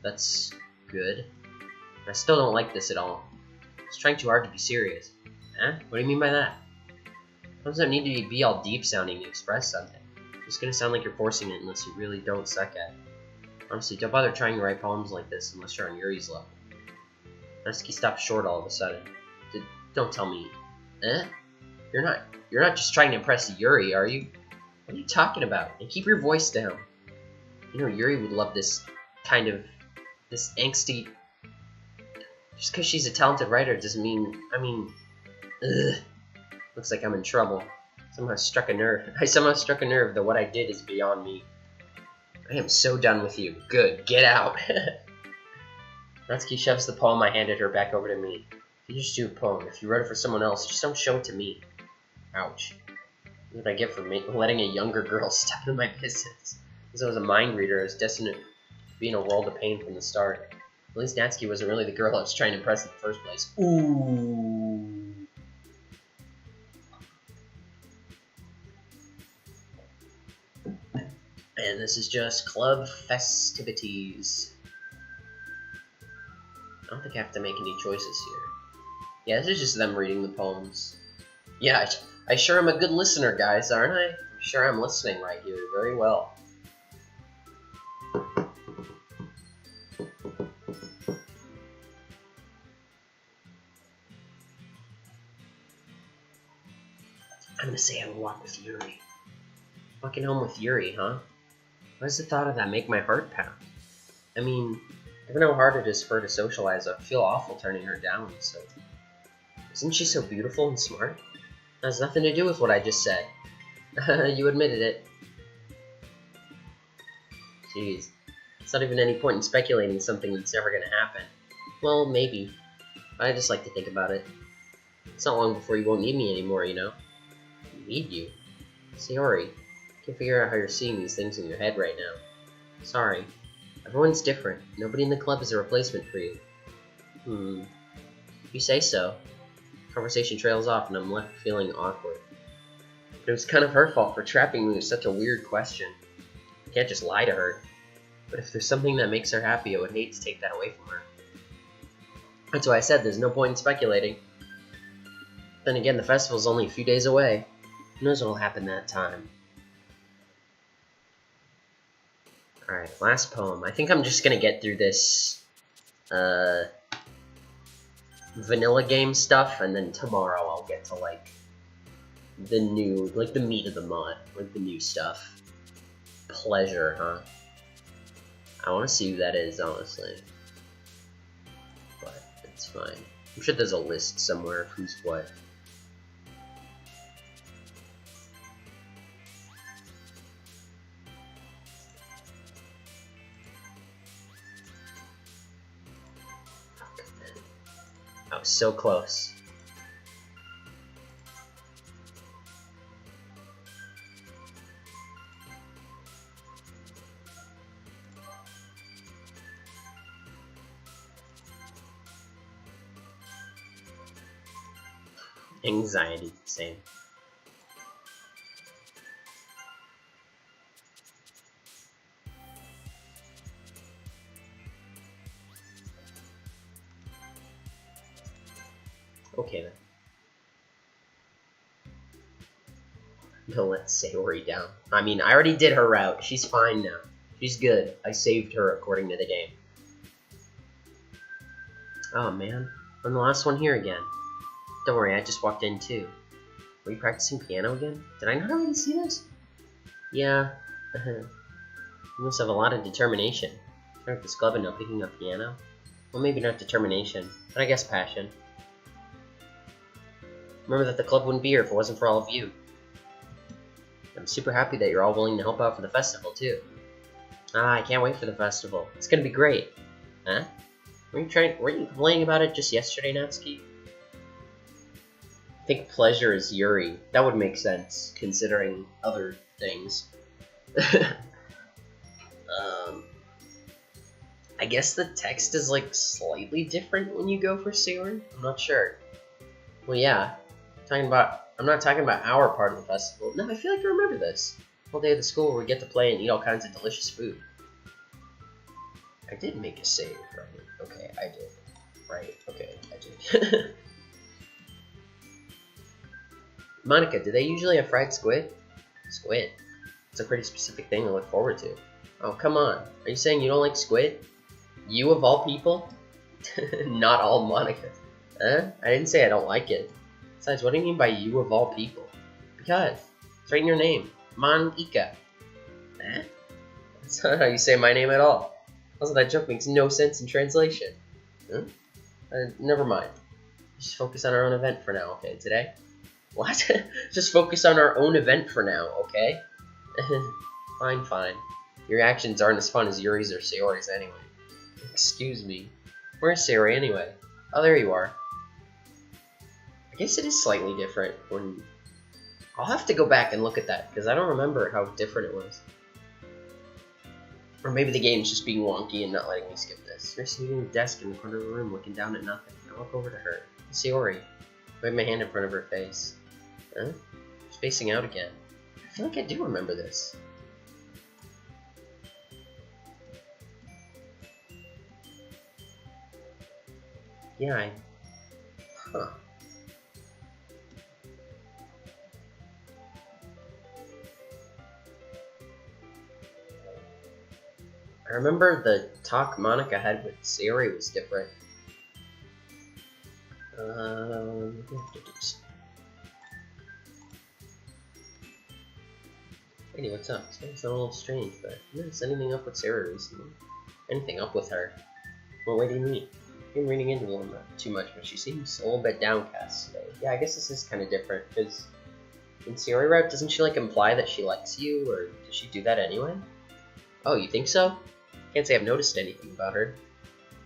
That's good. I still don't like this at all. It's trying too hard to be serious. Huh? What do you mean by that? It doesn't need to be all deep sounding to express something. It's gonna sound like you're forcing it unless you really don't suck at it. Honestly, don't bother trying to write poems like this unless you're on Yuri's level. Natsuki stopped short all of a sudden. Don't tell me. Eh? You're not just trying to impress Yuri, are you? What are you talking about? And keep your voice down. You know, Yuri would love this kind of, this angsty. Just because she's a talented writer doesn't mean, ugh. Looks like I'm in trouble. Somehow struck a nerve. I somehow struck a nerve that what I did is beyond me. I am so done with you. Good, get out. Natsuki shoves the poem I handed her back over to me. You just do a poem. If you wrote it for someone else, just don't show it to me. Ouch. What did I get for letting a younger girl step into my business? As I was a mind reader, I was destined to be in a world of pain from the start. At least Natsuki wasn't really the girl I was trying to impress in the first place. Ooh. And this is just club festivities. I don't think I have to make any choices here. Yeah, this is just them reading the poems. Yeah, I sure am a good listener, guys, aren't I? I'm sure I'm listening right here very well. gonna say I would walk with Yuri. Walking home with Yuri, huh? Why does the thought of that make my heart pound? I mean, given how hard it is for her to socialize, I feel awful turning her down, so... Isn't she so beautiful and smart? That has nothing to do with what I just said. You admitted it. Jeez. It's not even any point in speculating something that's never gonna happen. Well, maybe. But I just like to think about it. It's not long before you won't need me anymore, you know? Need you? Sayori, I can't figure out how you're seeing these things in your head right now. Sorry. Everyone's different. Nobody in the club is a replacement for you. You say so. Conversation trails off and I'm left feeling awkward. But it was kind of her fault for trapping me with such a weird question. I can't just lie to her. But if there's something that makes her happy, I would hate to take that away from her. That's why I said there's no point in speculating. Then again, the festival's only a few days away. Who knows what'll happen that time? Alright, last poem. I think I'm just gonna get through this vanilla game stuff, and then tomorrow I'll get to like the new, like the meat of the mud, like the new stuff. Pleasure, huh? I want to see who that is, honestly. But it's fine. I'm sure there's a list somewhere of who's what. I was so close. Anxiety, same. Okay then. No, let's Sayori down. I mean, I already did her route. She's fine now. She's good. I saved her according to the game. Oh man, I'm the last one here again. Don't worry, I just walked in too. Were you practicing piano again? Did I not already see this? Yeah. You must have a lot of determination. Start this club and now picking up piano? Well, maybe not determination, but I guess passion. Remember that the club wouldn't be here if it wasn't for all of you. I'm super happy that you're all willing to help out for the festival, too. I can't wait for the festival. It's gonna be great. Huh? Weren't you complaining about it just yesterday, Natsuki? I think pleasure is Yuri. That would make sense, considering other things. I guess the text is, like, slightly different when you go for Sayori? I'm not sure. Well, yeah. I'm not talking about our part of the festival. No, I feel like I remember this. Whole day of the school where we get to play and eat all kinds of delicious food. I did make a save, right? Okay, I did. Right, okay, I did. Monica, do they usually have fried squid? Squid? It's a pretty specific thing to look forward to. Oh, come on. Are you saying you don't like squid? You of all people? Not all Monica. Huh? I didn't say I don't like it. Besides, what do you mean by you of all people? Because it's right in your name. Monica. Huh? That's not how you say my name at all. Also, that joke makes no sense in translation. Huh? Never mind. Just focus on our own event for now, okay? Today? What? Just focus on our own event for now, okay? Fine, fine. Your actions aren't as fun as Yuri's or Sayori's anyway. Excuse me. Where's Sayori anyway? Oh, there you are. I guess it is slightly different when... I'll have to go back and look at that, because I don't remember how different it was. Or maybe the game's just being wonky and not letting me skip this. You're sitting at the desk in the corner of the room looking down at nothing. I walk over to her. Sayori. I have my hand in front of her face. Huh? She's facing out again. I feel like I do remember this. Yeah, Huh. I remember the talk Monica had with Sayori was different. Lady, what's up? It's getting a little strange, but I noticed anything up with Sarah recently? Anything up with her? What way do you meet? I've been reading into her too much, but she seems a little bit downcast today. Yeah, I guess this is kind of different, because in Sayori route, doesn't she like imply that she likes you, or does she do that anyway? Oh, you think so? Can't say I've noticed anything about her.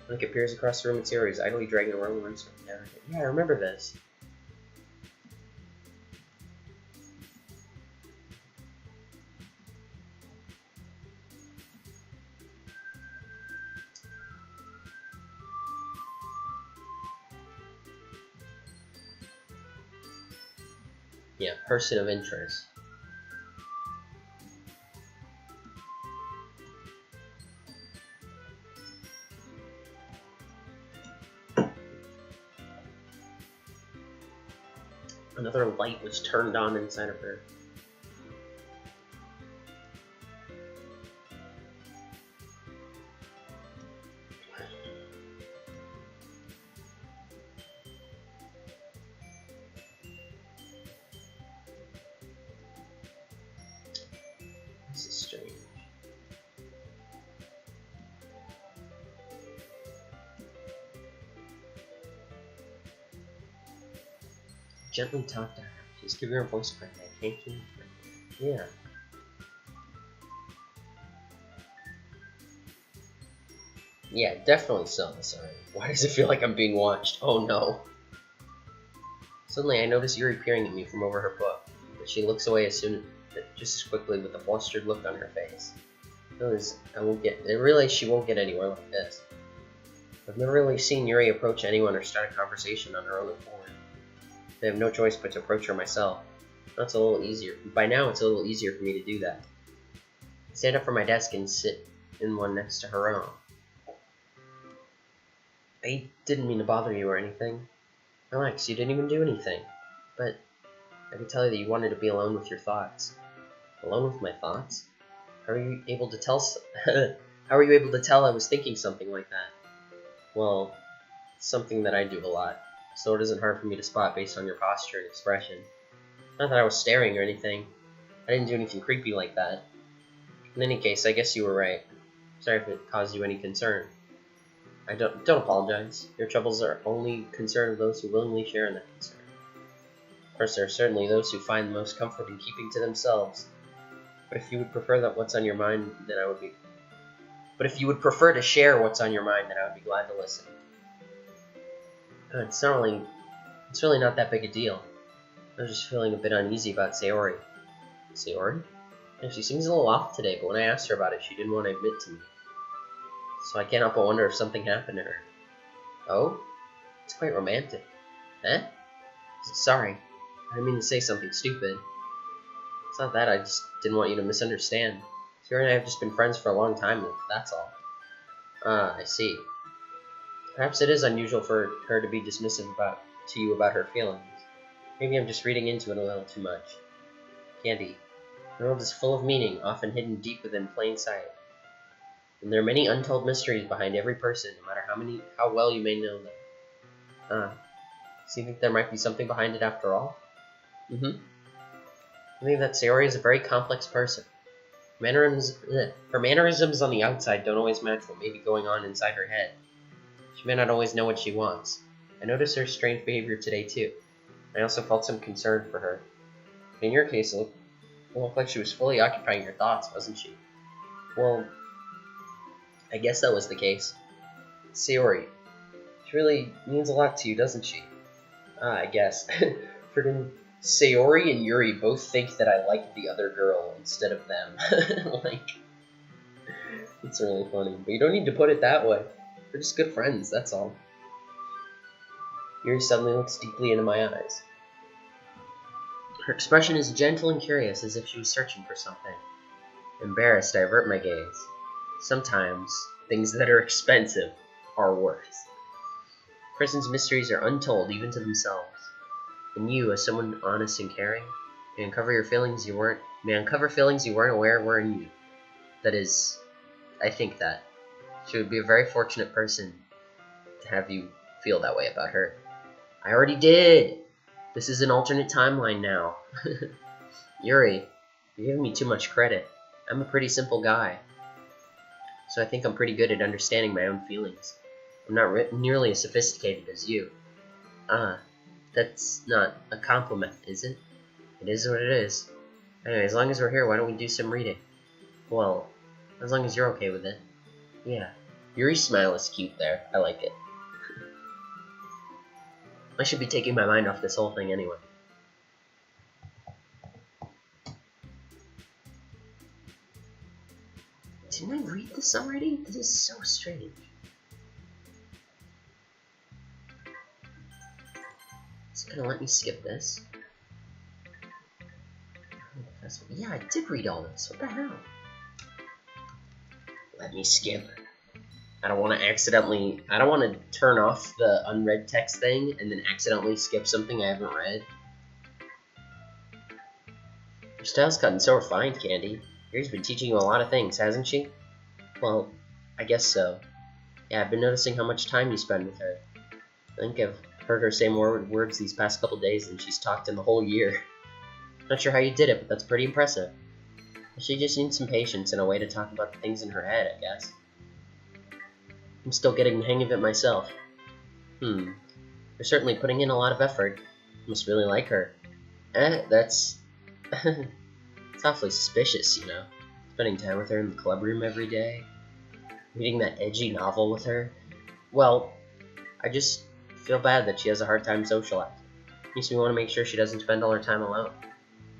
Link appears across the room at Sayori's, idly dragging a rolling rinse. Yeah, I remember this. Yeah, person of interest. Another light was turned on inside of her. This is strange. Gently talk to her. Just give her a voice crack. I can't keep it. Yeah. Yeah, definitely so. Sorry. Why does it feel like I'm being watched? Oh no. Suddenly I notice Yuri peering at me from over her book, but she looks away just as quickly with a flustered look on her face. I realize she won't get anywhere like this. I've never really seen Yuri approach anyone or start a conversation on her own accord. I have no choice but to approach her myself. That's a little easier. By now, it's a little easier for me to do that. I stand up from my desk and sit in one next to her own. I didn't mean to bother you or anything. Relax, you didn't even do anything. But I could tell you that you wanted to be alone with your thoughts. Alone with my thoughts? How are you able to tell? How are you able to tell I was thinking something like that? Well, it's something that I do a lot, so it isn't hard for me to spot based on your posture and expression. Not that I was staring or anything. I didn't do anything creepy like that. In any case, I guess you were right. Sorry if it caused you any concern. Don't apologize. Your troubles are only concern of those who willingly share in that concern. Of course, there are certainly those who find the most comfort in keeping to themselves. But if you would prefer that what's on your mind, then I would be. But if you would prefer to share what's on your mind, then I would be glad to listen. It's really not that big a deal. I was just feeling a bit uneasy about Sayori. Sayori? Yeah, she seems a little off today, but when I asked her about it, she didn't want to admit to me. So I can't help but wonder if something happened to her. Oh? It's quite romantic. Eh? Sorry. I didn't mean to say something stupid. It's not that, I just didn't want you to misunderstand. Sayori and I have just been friends for a long time, that's all. Ah, I see. Perhaps it is unusual for her to be dismissive to you about her feelings. Maybe I'm just reading into it a little too much. Candy, the world is full of meaning, often hidden deep within plain sight. And there are many untold mysteries behind every person, no matter how well you may know them. So you think there might be something behind it after all? Mm-hmm. I think that Sayori is a very complex person. Her mannerisms on the outside don't always match what may be going on inside her head. She may not always know what she wants. I noticed her strange behavior today too. I also felt some concern for her. But in your case, it looked like she was fully occupying your thoughts, wasn't she? Well, I guess that was the case. Sayori, she really means a lot to you, doesn't she? I guess. Freaking Sayori and Yuri both think that I like the other girl instead of them. It's really funny. But you don't need to put it that way. We're just good friends, that's all. Yuri suddenly looks deeply into my eyes. Her expression is gentle and curious, as if she was searching for something. Embarrassed, I avert my gaze. Sometimes, things that are expensive are worth. A person's mysteries are untold, even to themselves. And you, as someone honest and caring, may uncover feelings you weren't aware were in you. That is, I think that. She would be a very fortunate person to have you feel that way about her. I already did! This is an alternate timeline now. Yuri, You're giving me too much credit. I'm a pretty simple guy. So I think I'm pretty good at understanding my own feelings. I'm not nearly as sophisticated as you. That's not a compliment, is it? It is what it is. Anyway, as long as we're here, why don't we do some reading? Well, as long as you're okay with it. Yeah. Yuri's smile is cute there. I like it. I should be taking my mind off this whole thing anyway. Didn't I read this already? This is so strange. Is it gonna let me skip this? Yeah, I did read all this. What the hell? Let me skip. I don't want to turn off the unread text thing and then accidentally skip something I haven't read. Your style's gotten so refined, Candy. Yuri's been teaching you a lot of things, hasn't she? Well, I guess so. Yeah, I've been noticing how much time you spend with her. I think I've heard her say more words these past couple days than she's talked in the whole year. Not sure how you did it, but that's pretty impressive. She just needs some patience and a way to talk about the things in her head, I guess. I'm still getting the hang of it myself. You're certainly putting in a lot of effort. You must really like her. That's... it's awfully suspicious, you know. Spending time with her in the club room every day. Reading that edgy novel with her. Well, I just feel bad that she has a hard time socializing. Makes me want to make sure she doesn't spend all her time alone.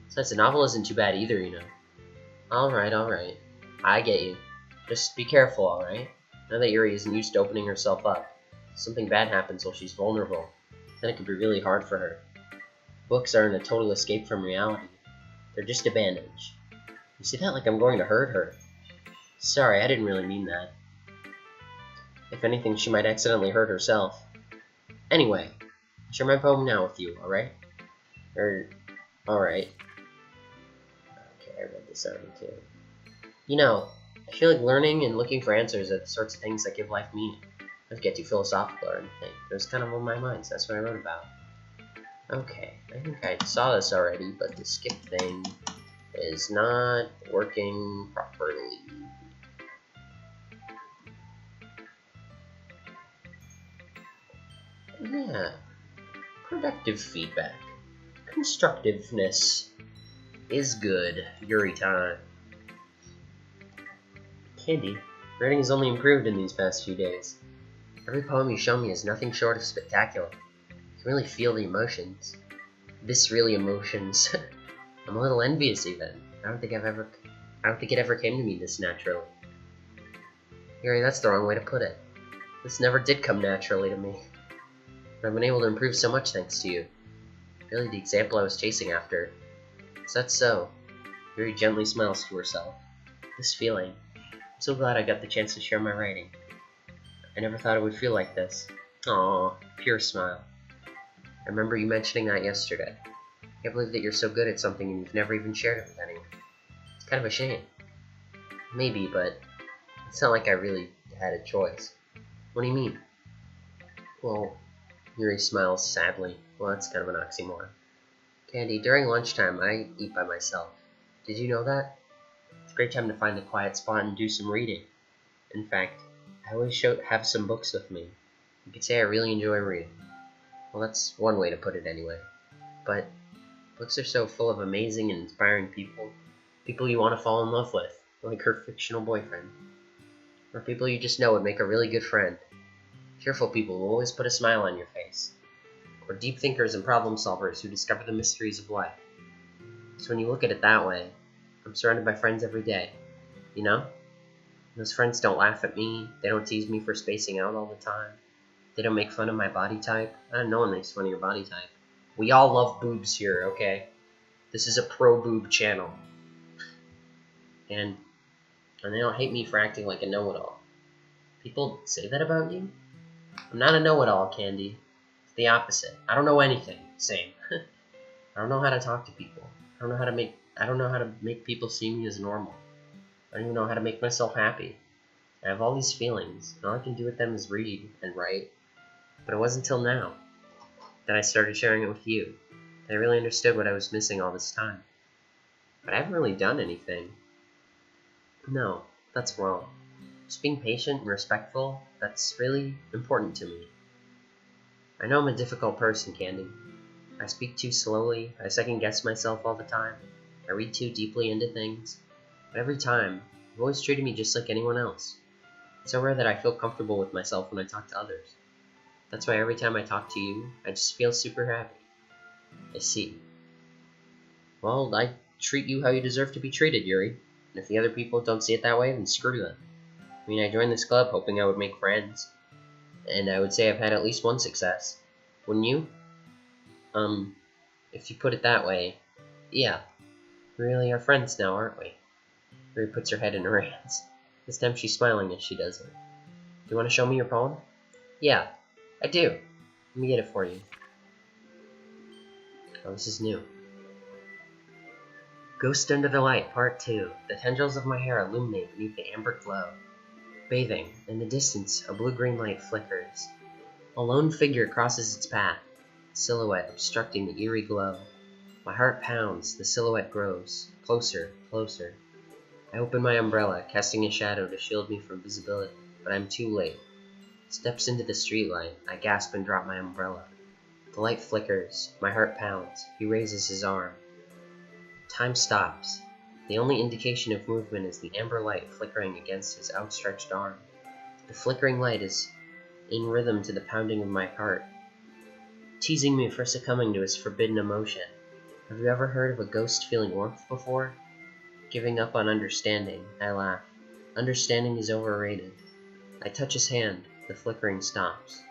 Besides, the novel isn't too bad either, you know. Alright. I get you. Just be careful, alright? Now that Yuri isn't used to opening herself up, if something bad happens while she's vulnerable, then it could be really hard for her. Books aren't a total escape from reality. They're just a bandage. You say that like I'm going to hurt her. Sorry, I didn't really mean that. If anything, she might accidentally hurt herself. Anyway, I'll share my poem now with you, alright? Alright. Okay, I read this already too. You know, I feel like learning and looking for answers are the sorts of things that give life meaning. I don't get too philosophical or anything. It was kind of on my mind, so that's what I wrote about. Okay, I think I saw this already, but the skip thing is not working properly. Yeah. Productive feedback. Constructiveness is good. Yuri time. Candy, writing has only improved in these past few days. Every poem you show me is nothing short of spectacular. You can really feel the emotions. Viscerally emotions. I'm a little envious even. I don't think it ever came to me this naturally. Yuri, that's the wrong way to put it. This never did come naturally to me. But I've been able to improve so much thanks to you. Really the example I was chasing after. Is that so? Yuri gently smiles to herself. This feeling. I'm so glad I got the chance to share my writing. I never thought it would feel like this. Aww, pure smile. I remember you mentioning that yesterday. I can't believe that you're so good at something and you've never even shared it with anyone. It's kind of a shame. Maybe, but it's not like I really had a choice. What do you mean? Well, Yuri smiles sadly. Well, that's kind of an oxymoron. Candy, during lunchtime, I eat by myself. Did you know that? It's a great time to find a quiet spot and do some reading. In fact, I always have some books with me. You could say I really enjoy reading. Well, that's one way to put it anyway. But books are so full of amazing and inspiring people. People you want to fall in love with, like her fictional boyfriend. Or people you just know would make a really good friend. Cheerful people will always put a smile on your face. Or deep thinkers and problem solvers who discover the mysteries of life. So when you look at it that way, I'm surrounded by friends every day. You know? Those friends don't laugh at me, they don't tease me for spacing out all the time. They don't make fun of my body type. No one makes fun of your body type. We all love boobs here, okay? This is a pro-boob channel. And they don't hate me for acting like a know-it-all. People say that about you? I'm not a know-it-all, Candy. It's the opposite. I don't know anything. Same. I don't know how to talk to people. I don't know how to make people see me as normal. I don't even know how to make myself happy. I have all these feelings, and all I can do with them is read and write. But it wasn't until now that I started sharing it with you that I really understood what I was missing all this time. but I haven't really done anything. No, that's wrong. Just being patient and respectful, that's really important to me. I know I'm a difficult person, Candy. I speak too slowly, I second-guess myself all the time, I read too deeply into things, but every time, you've always treated me just like anyone else. It's so rare that I feel comfortable with myself when I talk to others. That's why every time I talk to you, I just feel super happy. I see. Well, I treat you how you deserve to be treated, Yuri. And if the other people don't see it that way, then screw them. I mean, I joined this club hoping I would make friends, and I would say I've had at least one success. Wouldn't you? If you put it that way, yeah. We really are friends now, aren't we? Yuri puts her head in her hands. This time she's smiling as she does it. Do you want to show me your poem? Yeah, I do. Let me get it for you. Oh, this is new. Ghost Under the Light, Part 2. The tendrils of my hair illuminate beneath the amber glow. Bathing, in the distance, a blue-green light flickers. A lone figure crosses its path, a silhouette obstructing the eerie glow. My heart pounds, the silhouette grows. Closer, closer. I open my umbrella, casting a shadow to shield me from visibility, but I'm too late. Steps into the streetlight, I gasp and drop my umbrella. The light flickers, my heart pounds, he raises his arm. Time stops. The only indication of movement is the amber light flickering against his outstretched arm. The flickering light is in rhythm to the pounding of my heart, teasing me for succumbing to his forbidden emotion. Have you ever heard of a ghost feeling warmth before? Giving up on understanding, I laugh. Understanding is overrated. I touch his hand, the flickering stops.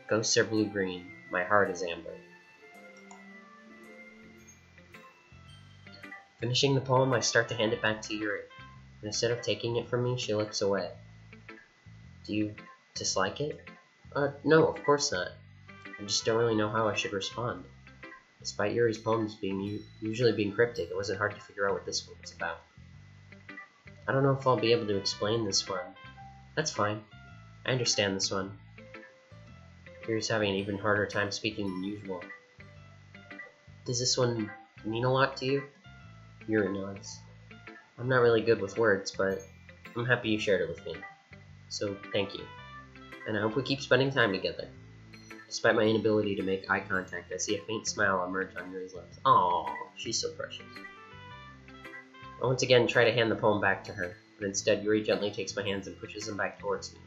Ghosts are blue-green, my heart is amber. Finishing the poem, I start to hand it back to Yuri, but instead of taking it from me, she looks away. Do you dislike it? No, of course not. I just don't really know how I should respond. Despite Yuri's poems usually being cryptic, it wasn't hard to figure out what this one was about. I don't know if I'll be able to explain this one. That's fine. I understand this one. Yuri's having an even harder time speaking than usual. Does this one mean a lot to you? Yuri nods. I'm not really good with words, but I'm happy you shared it with me. So, thank you. And I hope we keep spending time together. Despite my inability to make eye contact, I see a faint smile emerge on Yuri's lips. Aww, she's so precious. I once again try to hand the poem back to her, but instead Yuri gently takes my hands and pushes them back towards me.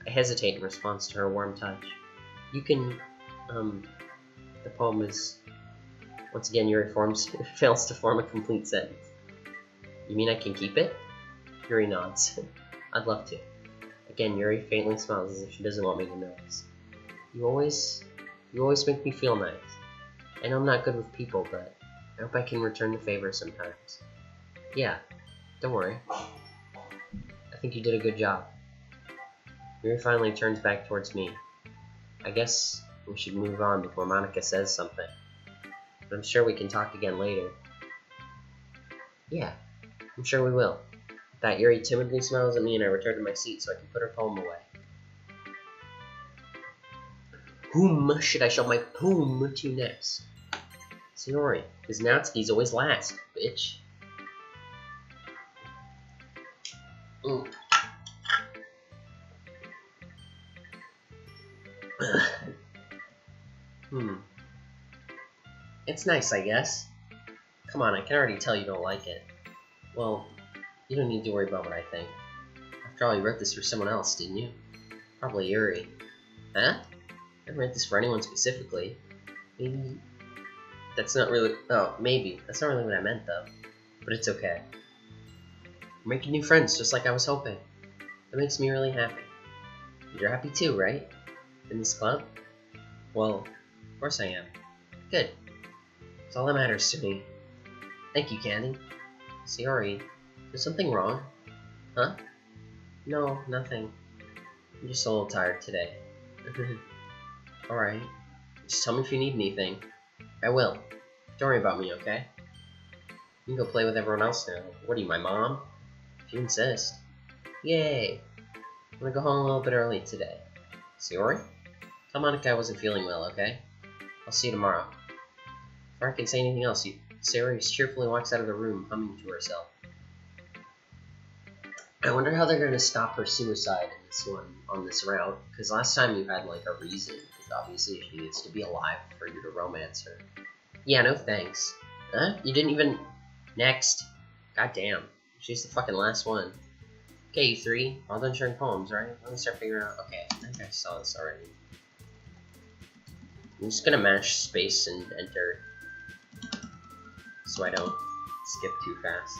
I hesitate in response to her warm touch. You can, the poem is... Once again, Yuri fails to form a complete sentence. You mean I can keep it? Yuri nods. I'd love to. Again, Yuri faintly smiles as if she doesn't want me to notice. You always make me feel nice. I know I'm not good with people, but I hope I can return the favor sometimes. Yeah, don't worry. I think you did a good job. Yuri finally turns back towards me. I guess we should move on before Monica says something. But I'm sure we can talk again later. Yeah, I'm sure we will. With that, Yuri timidly smiles at me and I return to my seat so I can put her poem away. Whom should I show my poem to next? Yuri, Kuznetsky's always last, bitch. It's nice, I guess. Come on, I can already tell you don't like it. Well, you don't need to worry about what I think. After all, you wrote this for someone else, didn't you? Probably Yuri. Huh? I didn't write this for anyone specifically. Maybe... That's not really... Oh, maybe. That's not really what I meant, though. But it's okay. We're making new friends, just like I was hoping. That makes me really happy. You're happy too, right? In this club? Well, of course I am. Good. That's all that matters to me. Thank you, Candy. Yuri, is something wrong? Huh? No, nothing. I'm just a little tired today. Alright. Just tell me if you need anything. I will. Don't worry about me, okay? You can go play with everyone else now. What are you, my mom? If you insist. Yay! I'm gonna go home a little bit early today. Yuri? Tell Monica I wasn't feeling well, okay? I'll see you tomorrow. Before I can say anything else, Sayori cheerfully walks out of the room, humming to herself. I wonder how they're gonna stop her suicide in this one, on this route, because last time you had, like, a reason, because obviously she needs to be alive for you to romance her. Yeah, no thanks. Huh? You didn't even... Next. God damn. She's the fucking last one. Okay, you three. All done sharing poems, right? Let me start figuring out... Okay, I think I saw this already. I'm just gonna mash space and enter, so I don't skip too fast.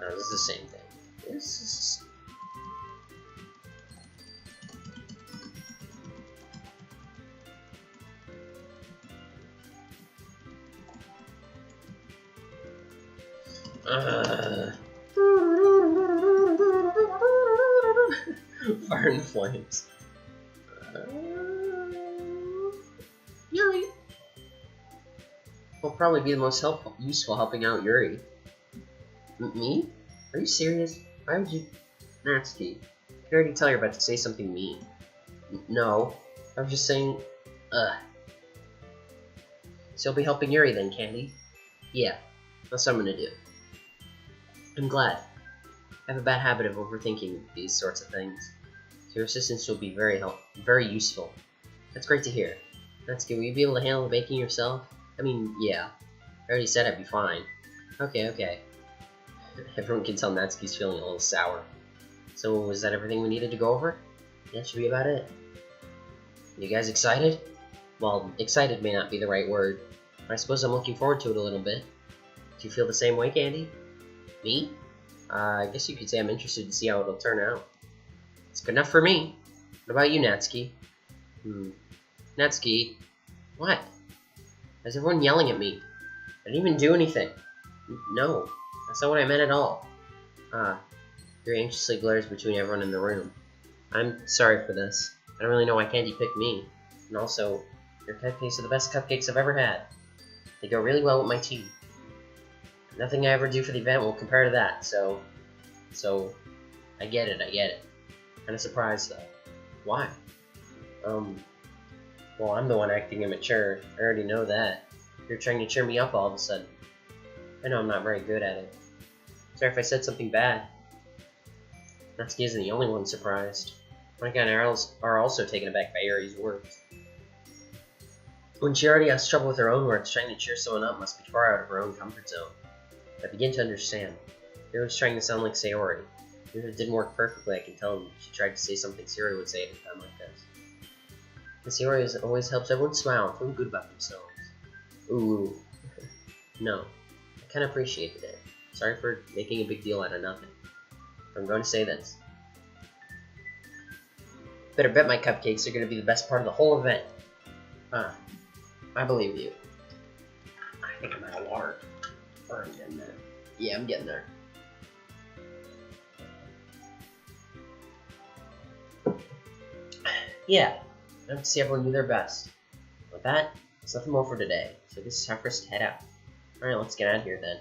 This is the same thing. This is... Fire and flames. Yuri! Will probably be the most useful helping out Yuri. Me? Are you serious? Why would you... Natsuki, I can already tell you're about to say something mean. No, I was just saying... So you'll be helping Yuri then, Candy? Yeah, that's what I'm gonna do. I'm glad. I have a bad habit of overthinking these sorts of things. So your assistance will be very useful. That's great to hear. Natsuki, will you be able to handle baking yourself? I mean, yeah. I already said I'd be fine. Okay. Everyone can tell Natsuki's feeling a little sour. So, was that everything we needed to go over? That should be about it. You guys excited? Well, excited may not be the right word, but I suppose I'm looking forward to it a little bit. Do you feel the same way, Candy? Me? I guess you could say I'm interested to see how it'll turn out. It's good enough for me. What about you, Natsuki? Natsuki? What? Why is everyone yelling at me? I didn't even do anything. No, that's not what I meant at all. Yuri anxiously glares between everyone in the room. I'm sorry for this. I don't really know why Candy picked me. And also, your cupcakes are the best cupcakes I've ever had. They go really well with my tea. Nothing I ever do for the event will compare to that, so I get it. Kinda surprised though. Why? Well, I'm the one acting immature. I already know that. You're trying to cheer me up all of a sudden. I know I'm not very good at it. Sorry if I said something bad. Natsuki isn't the only one surprised. Monika and Arls are also taken aback by Yuri's words. When she already has trouble with her own words, trying to cheer someone up must be far out of her own comfort zone. I begin to understand. Yuri was trying to sound like Sayori. Even if it didn't work perfectly, I can tell him she tried to say something Sayori would say at a time like this. And Sayori always helps everyone smile and feel good about themselves. Ooh. No. I kinda appreciated it. Sorry for making a big deal out of nothing. But I'm going to say this. Better bet my cupcakes are going to be the best part of the whole event. I believe you. I think I'm at a large. Or I'm getting there. Yeah, I'm getting there. Yeah, I have to see everyone do their best. With that, there's nothing more for today, so this is time for us to head out. Alright, let's get out of here then.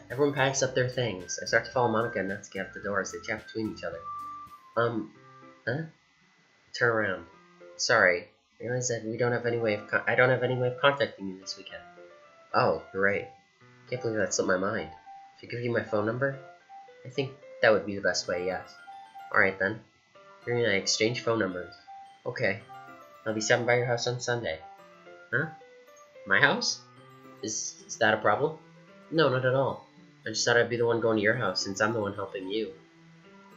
Everyone packs up their things. I start to follow Monika and Natsuki out the door as they chat between each other. Turn around. Sorry, I realize that I don't have any way of contacting you this weekend. Oh, you're right. Can't believe that slipped my mind. Should I give you my phone number? I think that would be the best way, yes. Alright then. Yuri and I exchange phone numbers. Okay. I'll be stopping by your house on Sunday. Huh? My house? Is that a problem? No, not at all. I just thought I'd be the one going to your house since I'm the one helping you.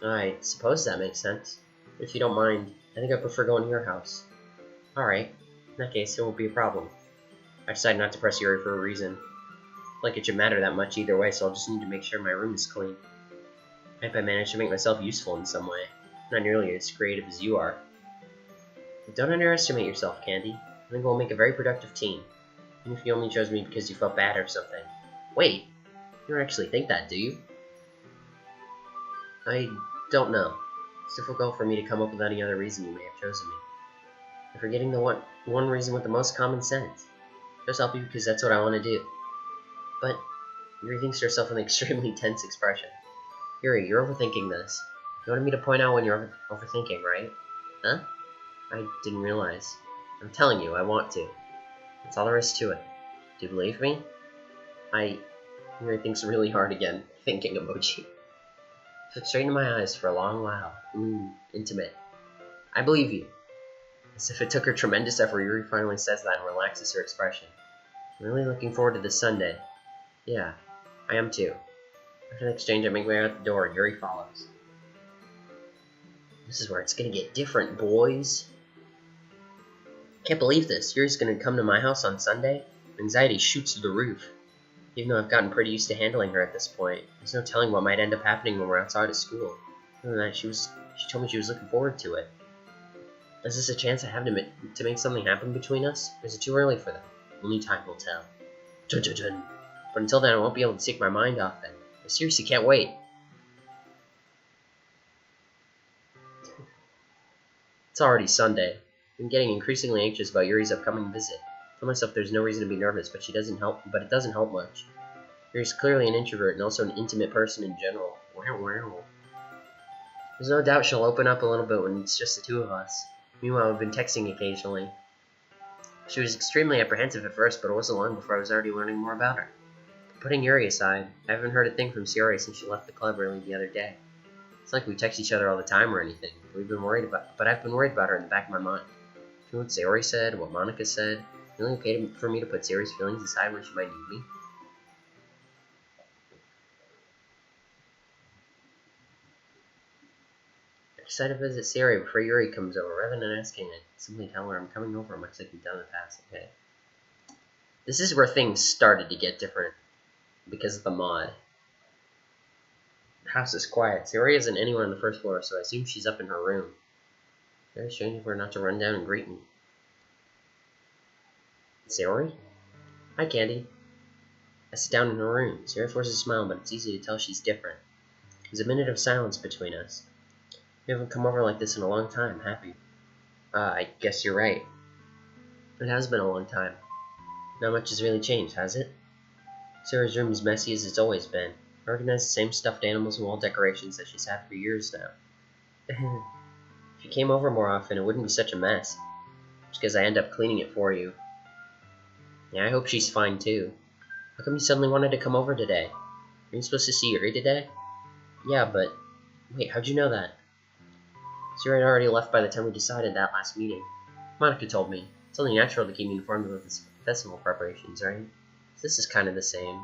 I suppose that makes sense. If you don't mind, I think I prefer going to your house. Alright. In that case, it won't be a problem. I decided not to press Yuri for a reason. Like it should matter that much either way, so I'll just need to make sure my room is clean. I hope I managed to make myself useful in some way. Not nearly as creative as you are. But don't underestimate yourself, Candy. I think we'll make a very productive team. Even if you only chose me because you felt bad or something. Wait, you don't actually think that, do you? I don't know. It's difficult for me to come up with any other reason you may have chosen me. You're forgetting the one reason with the most common sense. Just help you because that's what I want to do. But Yuri thinks to herself with an extremely tense expression. Yuri, you're overthinking this. You wanted me to point out when you're overthinking, right? Huh? I didn't realize. I'm telling you, I want to. That's all there is to it. Do you believe me? Yuri thinks really hard again, thinking emoji. Looked straight into my eyes for a long while. Intimate. I believe you. As if it took her tremendous effort, Yuri finally says that and relaxes her expression. I'm really looking forward to this Sunday. Yeah, I am too. After the exchange, I make my way out the door, and Yuri follows. This is where it's gonna get different, boys. Can't believe this. Yuri's gonna come to my house on Sunday. Anxiety shoots through the roof. Even though I've gotten pretty used to handling her at this point, there's no telling what might end up happening when we're outside of school. Other than that, she told me she was looking forward to it. Is this a chance I have to make something happen between us? Or is it too early for that? Only time will tell. Dun, dun, dun. But until then, I won't be able to take my mind off it. I seriously can't wait. It's already Sunday. I'm getting increasingly anxious about Yuri's upcoming visit. I tell myself there's no reason to be nervous, but it doesn't help much. Yuri's clearly an introvert and also an intimate person in general. There's no doubt she'll open up a little bit when it's just the two of us. Meanwhile, we've been texting occasionally. She was extremely apprehensive at first, but it wasn't long before I was already learning more about her. Putting Yuri aside, I haven't heard a thing from Yuri since she left the club early the other day. It's like we text each other all the time or anything. But I've been worried about her in the back of my mind. You know what Sayori said, what Monica said? Really okay for me to put Sayori's feelings aside when she might need me? I decided to visit Sayori before Yuri comes over. Rather than asking it, simply tell her I'm coming over much like we've done in the past. Okay. This is where things started to get different because of the mod. The house is quiet. Sayori isn't anywhere on the first floor, so I assume she's up in her room. Very strange of her not to run down and greet me. Sayori? Hi, Candy. I sit down in her room. Sayori forces a smile, but it's easy to tell she's different. There's a minute of silence between us. We haven't come over like this in a long time, have we? I guess you're right. It has been a long time. Not much has really changed, has it? Sayori's room is messy as it's always been. I recognize the same stuffed animals and wall decorations that she's had for years now. If you came over more often, it wouldn't be such a mess. Just because I end up cleaning it for you. Yeah, I hope she's fine too. How come you suddenly wanted to come over today? Are you supposed to see Yuri today? Yeah, but... Wait, how'd you know that? Yuri had already left by the time we decided that last meeting. Monica told me. It's only natural to keep me informed about the festival preparations, right? So this is kind of the same.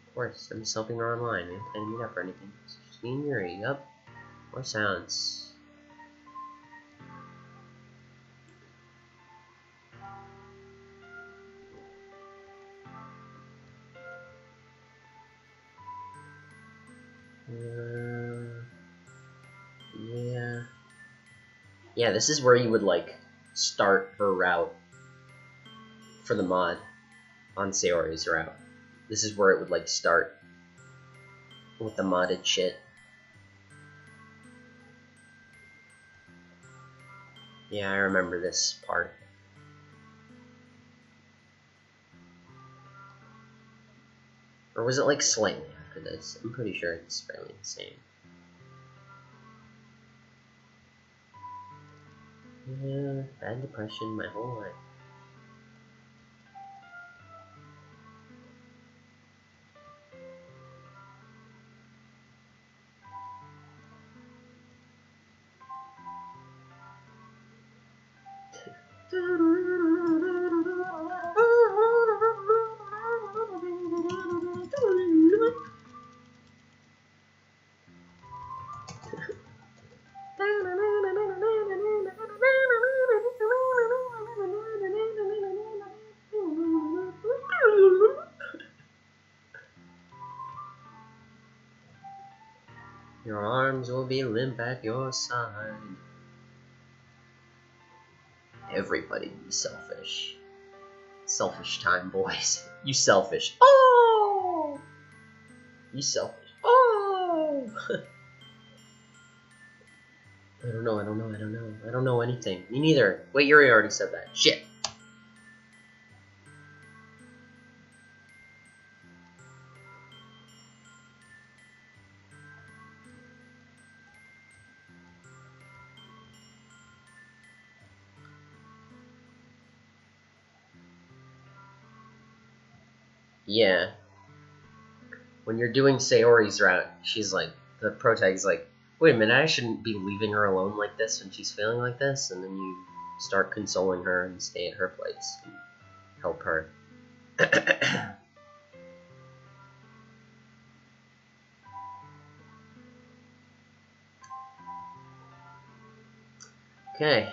Of course, I'm just helping her online. We don't plan to meet up or anything. It's just me and Yuri, yup. More sounds. Yeah. Yeah, this is where you would, like, start her route for the mod on Sayori's route. This is where it would, like, start with the modded shit. Yeah, I remember this part. Or was it, like, slightly after this? I'm pretty sure it's fairly the same. Yeah, bad depression my whole life. Your arms will be limp at your side. Everybody be selfish. Selfish time, boys. You selfish. Oh! You selfish. Oh! I don't know. I don't know anything. Me neither. Wait, Yuri already said that. Shit. Yeah. When you're doing Sayori's route, she's like, the protagonist's like, wait a minute, I shouldn't be leaving her alone like this when she's feeling like this, and then you start consoling her and stay at her place and help her. Okay.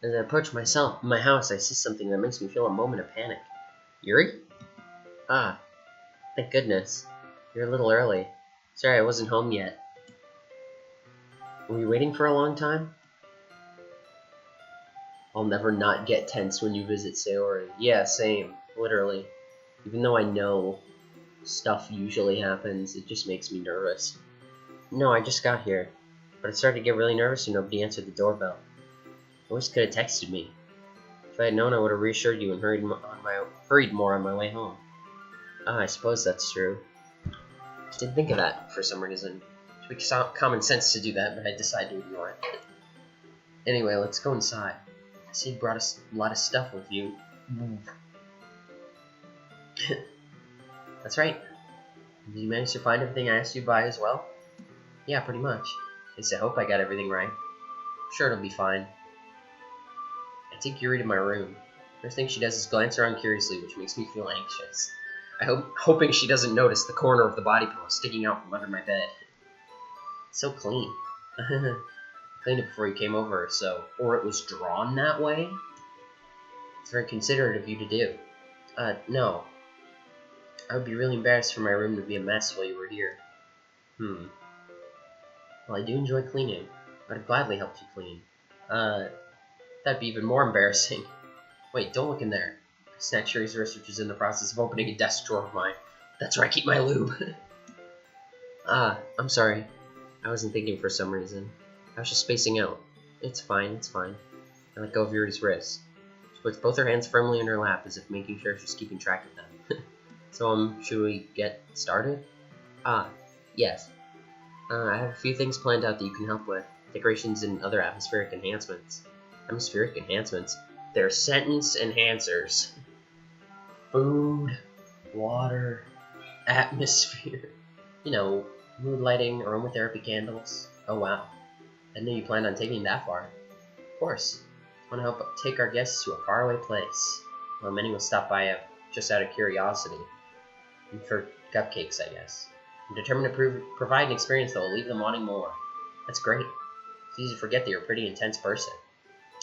As I approach my house, I see something that makes me feel a moment of panic. Yuri? Ah, thank goodness. You're a little early. Sorry I wasn't home yet. Were you waiting for a long time? I'll never not get tense when you visit Sayori. Yeah, same. Literally. Even though I know stuff usually happens, it just makes me nervous. No, I just got here. But I started to get really nervous when nobody answered the doorbell. I wish you could have texted me. If I had known, I would have reassured you and hurried more on my way home. Ah, I suppose that's true. Didn't think of that for some reason. It makes common sense to do that, but I decided to ignore it. Anyway, let's go inside. I see you brought a lot of stuff with you. That's right. Did you manage to find everything I asked you to buy as well? Yeah, pretty much. At least I hope I got everything right. I'm sure it'll be fine. I take Yuri to my room. First thing she does is glance around curiously, which makes me feel anxious. Hoping she doesn't notice the corner of the body pillow sticking out from under my bed. It's so clean. Cleaned it before you came over, or it was drawn that way? It's very considerate of you to do. No. I would be really embarrassed for my room to be a mess while you were here. Well, I do enjoy cleaning. I'd have gladly helped you clean. That'd be even more embarrassing. Wait, don't look in there. I snatched Yuri's wrist, which is in the process of opening a desk drawer of mine. That's where I keep my lube. I'm sorry. I wasn't thinking for some reason. I was just spacing out. It's fine, it's fine. I let go of Yuri's wrist. She puts both her hands firmly in her lap, as if making sure she's keeping track of them. So, should we get started? Yes. I have a few things planned out that you can help with. Decorations and other atmospheric enhancements. Atmospheric enhancements? They're sentence enhancers. Food, water, atmosphere. You know, mood lighting, aromatherapy candles. Oh wow. I didn't know you planned on taking that far. Of course. I want to help take our guests to a faraway place. Well, many will stop by just out of curiosity. And for cupcakes, I guess. I'm determined to provide an experience that will leave them wanting more. That's great. It's easy to forget that you're a pretty intense person.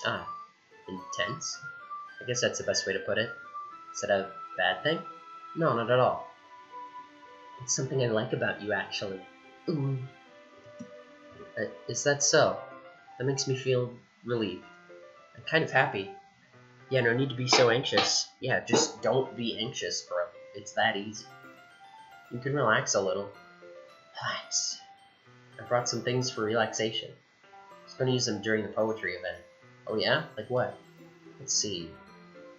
Intense? I guess that's the best way to put it. Is that a bad thing? No, not at all. It's something I like about you, actually. Ooh. Is that so? That makes me feel relieved. I'm kind of happy. Yeah, no need to be so anxious. Yeah, just don't be anxious, bro. It's that easy. You can relax a little. Relax. I brought some things for relaxation. I was going to use them during the poetry event. Oh yeah? Like what? Let's see.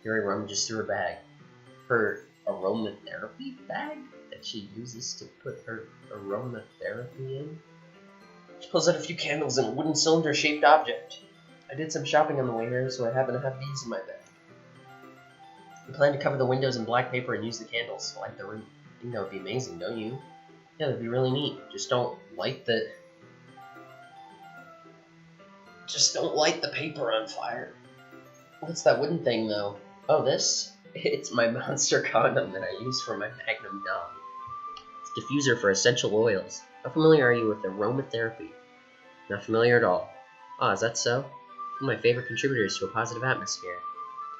Yuri rummages through her bag. Her aromatherapy bag? That she uses to put her aromatherapy in? She pulls out a few candles and a wooden cylinder-shaped object. I did some shopping on the way here, so I happen to have these in my bag. I plan to cover the windows in black paper and use the candles to light the room. I think that would be amazing, don't you? Yeah, that'd be really neat. Just don't light the paper on fire. What's that wooden thing, though? Oh, this? It's my monster condom that I use for my Magnum dog. It's a diffuser for essential oils. How familiar are you with aromatherapy? Not familiar at all. Ah, is that so? One of my favorite contributors to a positive atmosphere.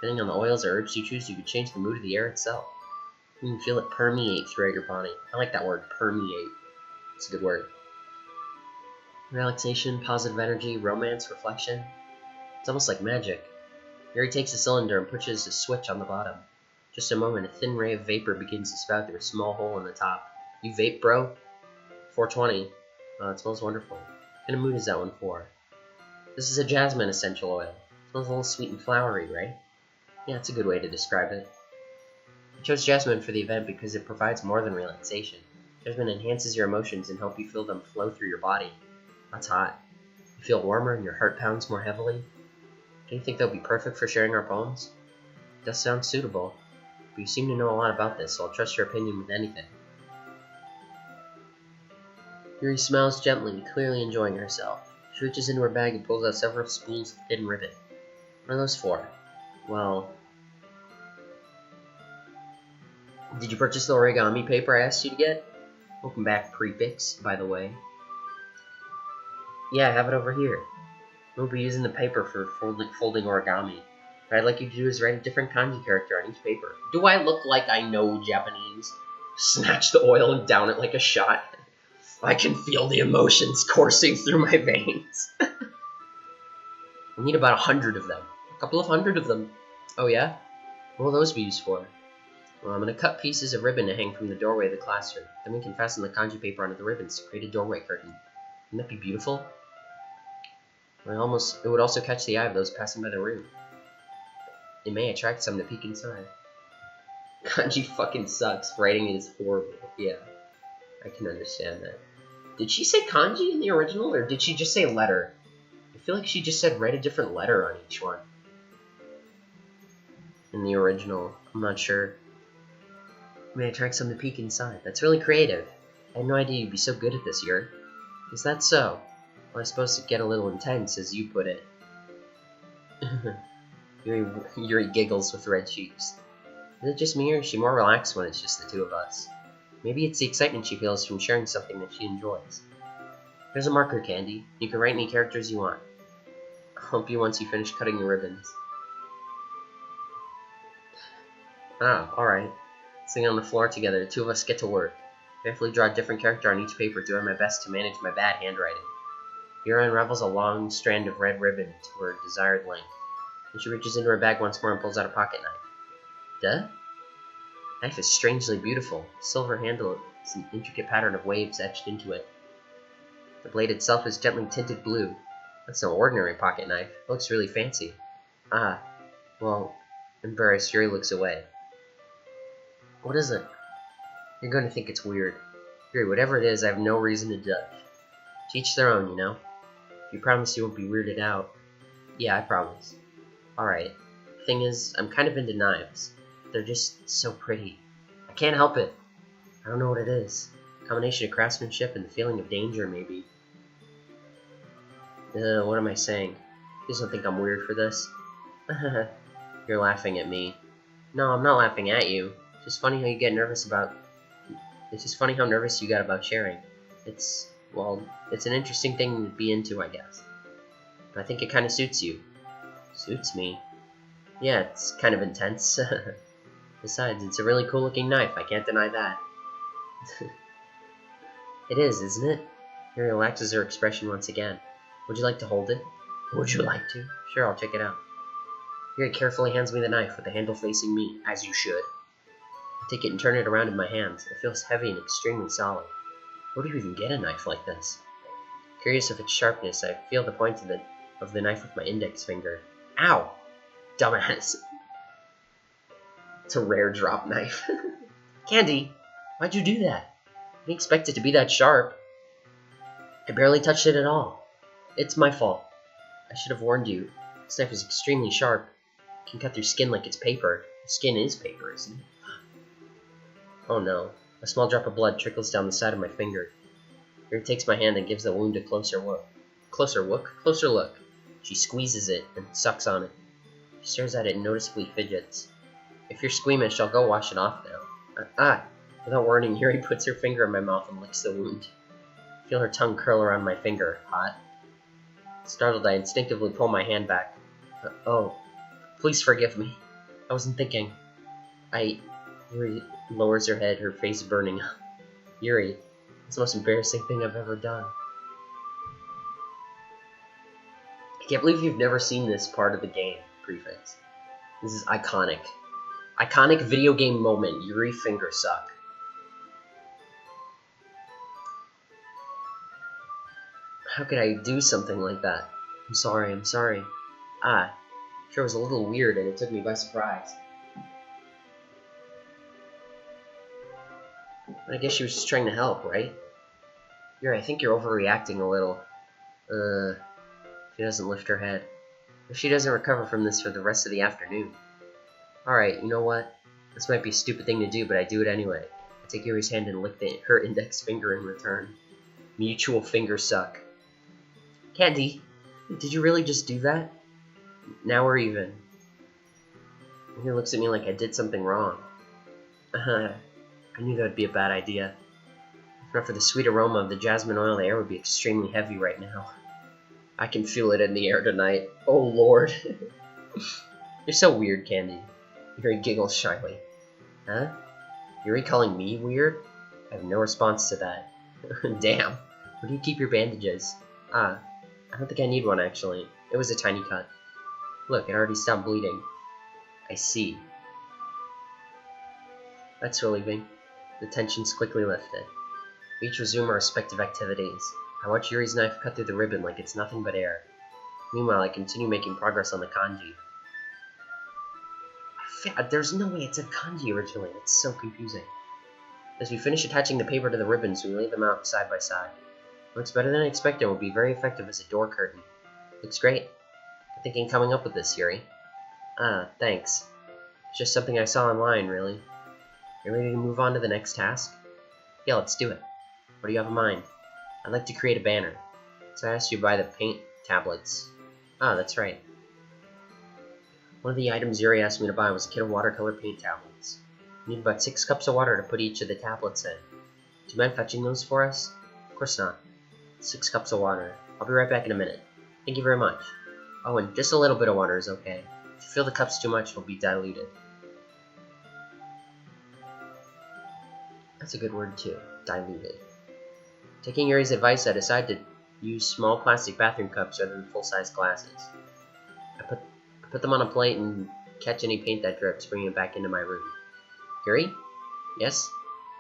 Depending on the oils or herbs you choose, you can change the mood of the air itself. You can feel it permeate throughout your body. I like that word, permeate. It's a good word. Relaxation, positive energy, romance, reflection. It's almost like magic. Yuri takes the cylinder and pushes a switch on the bottom. Just a moment, a thin ray of vapor begins to spout through a small hole in the top. You vape, bro? 420. Oh, it smells wonderful. What kind of mood is that one for? This is a jasmine essential oil. It smells a little sweet and flowery, right? Yeah, it's a good way to describe it. I chose jasmine for the event because it provides more than relaxation. Jasmine enhances your emotions and help you feel them flow through your body. That's hot. You feel warmer and your heart pounds more heavily. Do you think they'll be perfect for sharing our poems? It does sound suitable, but you seem to know a lot about this, so I'll trust your opinion with anything. Yuri smiles gently, clearly enjoying herself. She reaches into her bag and pulls out several spools of thin ribbon. What are those for? Well... Did you purchase the origami paper I asked you to get? Welcome back, prefix, by the way. Yeah, I have it over here. We'll be using the paper for folding origami. What I'd like you to do is write a different kanji character on each paper. Do I look like I know Japanese? Snatch the oil and down it like a shot. I can feel the emotions coursing through my veins. We'll need about 100 of them. A couple of hundred of them. Oh yeah? What will those be used for? Well, I'm going to cut pieces of ribbon to hang from the doorway of the classroom. Then we can fasten the kanji paper onto the ribbons to create a doorway curtain. Wouldn't that be beautiful? It would also catch the eye of those passing by the room. It may attract some to peek inside. Kanji fucking sucks. Writing it is horrible. Yeah, I can understand that. Did she say kanji in the original, or did she just say letter? I feel like she just said write a different letter on each one. In the original, I'm not sure. It may attract some to peek inside. That's really creative. I had no idea you'd be so good at this, Yuri. Is that so? Well, I suppose to get a little intense, as you put it. Yuri giggles with red cheeks. Is it just me, or is she more relaxed when it's just the two of us? Maybe it's the excitement she feels from sharing something that she enjoys. There's a marker, Candy. You can write any characters you want. I'll help you once you finish cutting your ribbons. Ah, alright. Sitting on the floor together, the two of us get to work. Carefully draw a different character on each paper, doing my best to manage my bad handwriting. Yuri unravels a long strand of red ribbon to her desired length. Then she reaches into her bag once more and pulls out a pocket knife. Duh? The knife is strangely beautiful. The silver handle has an intricate pattern of waves etched into it. The blade itself is gently tinted blue. That's no ordinary pocket knife. It looks really fancy. Ah, well, embarrassed, Yuri looks away. What is it? You're going to think it's weird. Yuri, whatever it is, I have no reason to judge. To each their own, you know? If you promise you won't be weirded out. Yeah, I promise. Alright. Thing is, I'm kind of into knives. They're just so pretty. I can't help it. I don't know what it is. A combination of craftsmanship and the feeling of danger, maybe. What am I saying? Please don't think I'm weird for this. You're laughing at me. No, I'm not laughing at you. It's just funny how you get nervous about... It's just funny how nervous you got about sharing. Well, it's an interesting thing to be into, I guess. But I think it kind of suits you. Suits me? Yeah, it's kind of intense. Besides, it's a really cool looking knife, I can't deny that. It is, isn't it? Yuri relaxes her expression once again. Would you like to hold it? Would you like to? Sure, I'll check it out. Yuri carefully hands me the knife with the handle facing me, as you should. I take it and turn it around in my hands. It feels heavy and extremely solid. Where do you even get a knife like this? Curious of its sharpness, I feel the point of the knife with my index finger. Ow! Dumbass. It's a rare drop knife. Candy, why'd you do that? I didn't expect it to be that sharp. I barely touched it at all. It's my fault. I should have warned you. This knife is extremely sharp. It can cut through skin like it's paper. Skin is paper, isn't it? Oh no. A small drop of blood trickles down the side of my finger. Yuri takes my hand and gives the wound a closer look. Closer look? Closer look. She squeezes it and sucks on it. She stares at it and noticeably fidgets. If you're squeamish, I'll go wash it off now. Without warning, Yuri puts her finger in my mouth and licks the wound. I feel her tongue curl around my finger. Hot. Startled, I instinctively pull my hand back. Oh. Please forgive me. I wasn't thinking. Yuri lowers her head, her face burning up. Yuri, it's the most embarrassing thing I've ever done. I can't believe you've never seen this part of the game, prefix. This is iconic. Iconic video game moment, Yuri finger suck. How could I do something like that? I'm sorry. Sure was a little weird and it took me by surprise. I guess she was just trying to help, right? Yuri, I think you're overreacting a little. She doesn't lift her head. If she doesn't recover from this for the rest of the afternoon. Alright, you know what? This might be a stupid thing to do, but I do it anyway. I take Yuri's hand and lick her index finger in return. Mutual finger suck. Candy, did you really just do that? Now we're even. He looks at me like I did something wrong. I knew that would be a bad idea. If not for the sweet aroma of the jasmine oil, the air would be extremely heavy right now. I can feel it in the air tonight. Oh lord. You're so weird, Candy. Yuri giggles shyly. Huh? Yuri calling me weird? I have no response to that. Damn. Where do you keep your bandages? I don't think I need one actually. It was a tiny cut. Look, it already stopped bleeding. I see. That's relieving. The tension's quickly lifted. We each resume our respective activities. I watch Yuri's knife cut through the ribbon like it's nothing but air. Meanwhile, I continue making progress on the kanji. There's no way it said kanji originally. It's so confusing. As we finish attaching the paper to the ribbons, we lay them out side by side. Looks better than I expected and will be very effective as a door curtain. Looks great. Good thinking coming up with this, Yuri. Thanks. It's just something I saw online, really. You ready to move on to the next task? Yeah, let's do it. What do you have in mind? I'd like to create a banner. So I asked you to buy the paint tablets. That's right. One of the items Yuri asked me to buy was a kit of watercolor paint tablets. We need about 6 cups of water to put each of the tablets in. Do you mind fetching those for us? Of course not. 6 cups of water. I'll be right back in a minute. Thank you very much. Oh, and just a little bit of water is okay. If you feel the cup's too much, it'll be diluted. That's a good word too. Diluted. Taking Yuri's advice, I decided to use small plastic bathroom cups rather than full-size glasses. I put them on a plate and catch any paint that drips, bringing it back into my room. Yuri? Yes?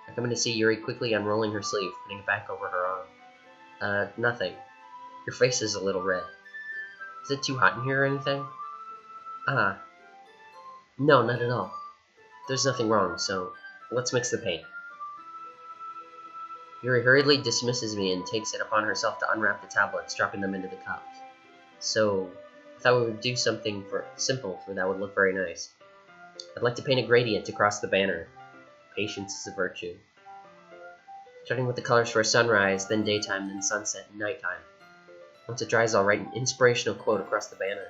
I come in to see Yuri quickly unrolling her sleeve, putting it back over her arm. Nothing. Your face is a little red. Is it too hot in here or anything? No, not at all. There's nothing wrong, so let's mix the paint. Yuri hurriedly dismisses me and takes it upon herself to unwrap the tablets, dropping them into the cups. So, I thought we would do something simple that would look very nice. I'd like to paint a gradient across the banner. Patience is a virtue. Starting with the colors for a sunrise, then daytime, then sunset, and nighttime. Once it dries, I'll write an inspirational quote across the banner.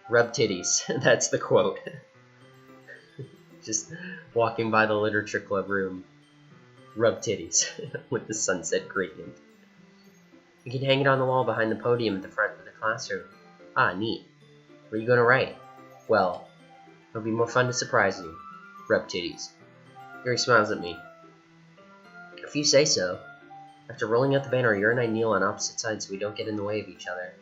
Rub titties. That's the quote. Just walking by the literature club room. Rub titties with the sunset gradient. You can hang it on the wall behind the podium at the front of the classroom. Neat. What are you going to write? Well, it'll be more fun to surprise you. Rub titties. Yuri smiles at me. If you say so. After rolling out the banner, Yuri and I kneel on opposite sides so we don't get in the way of each other.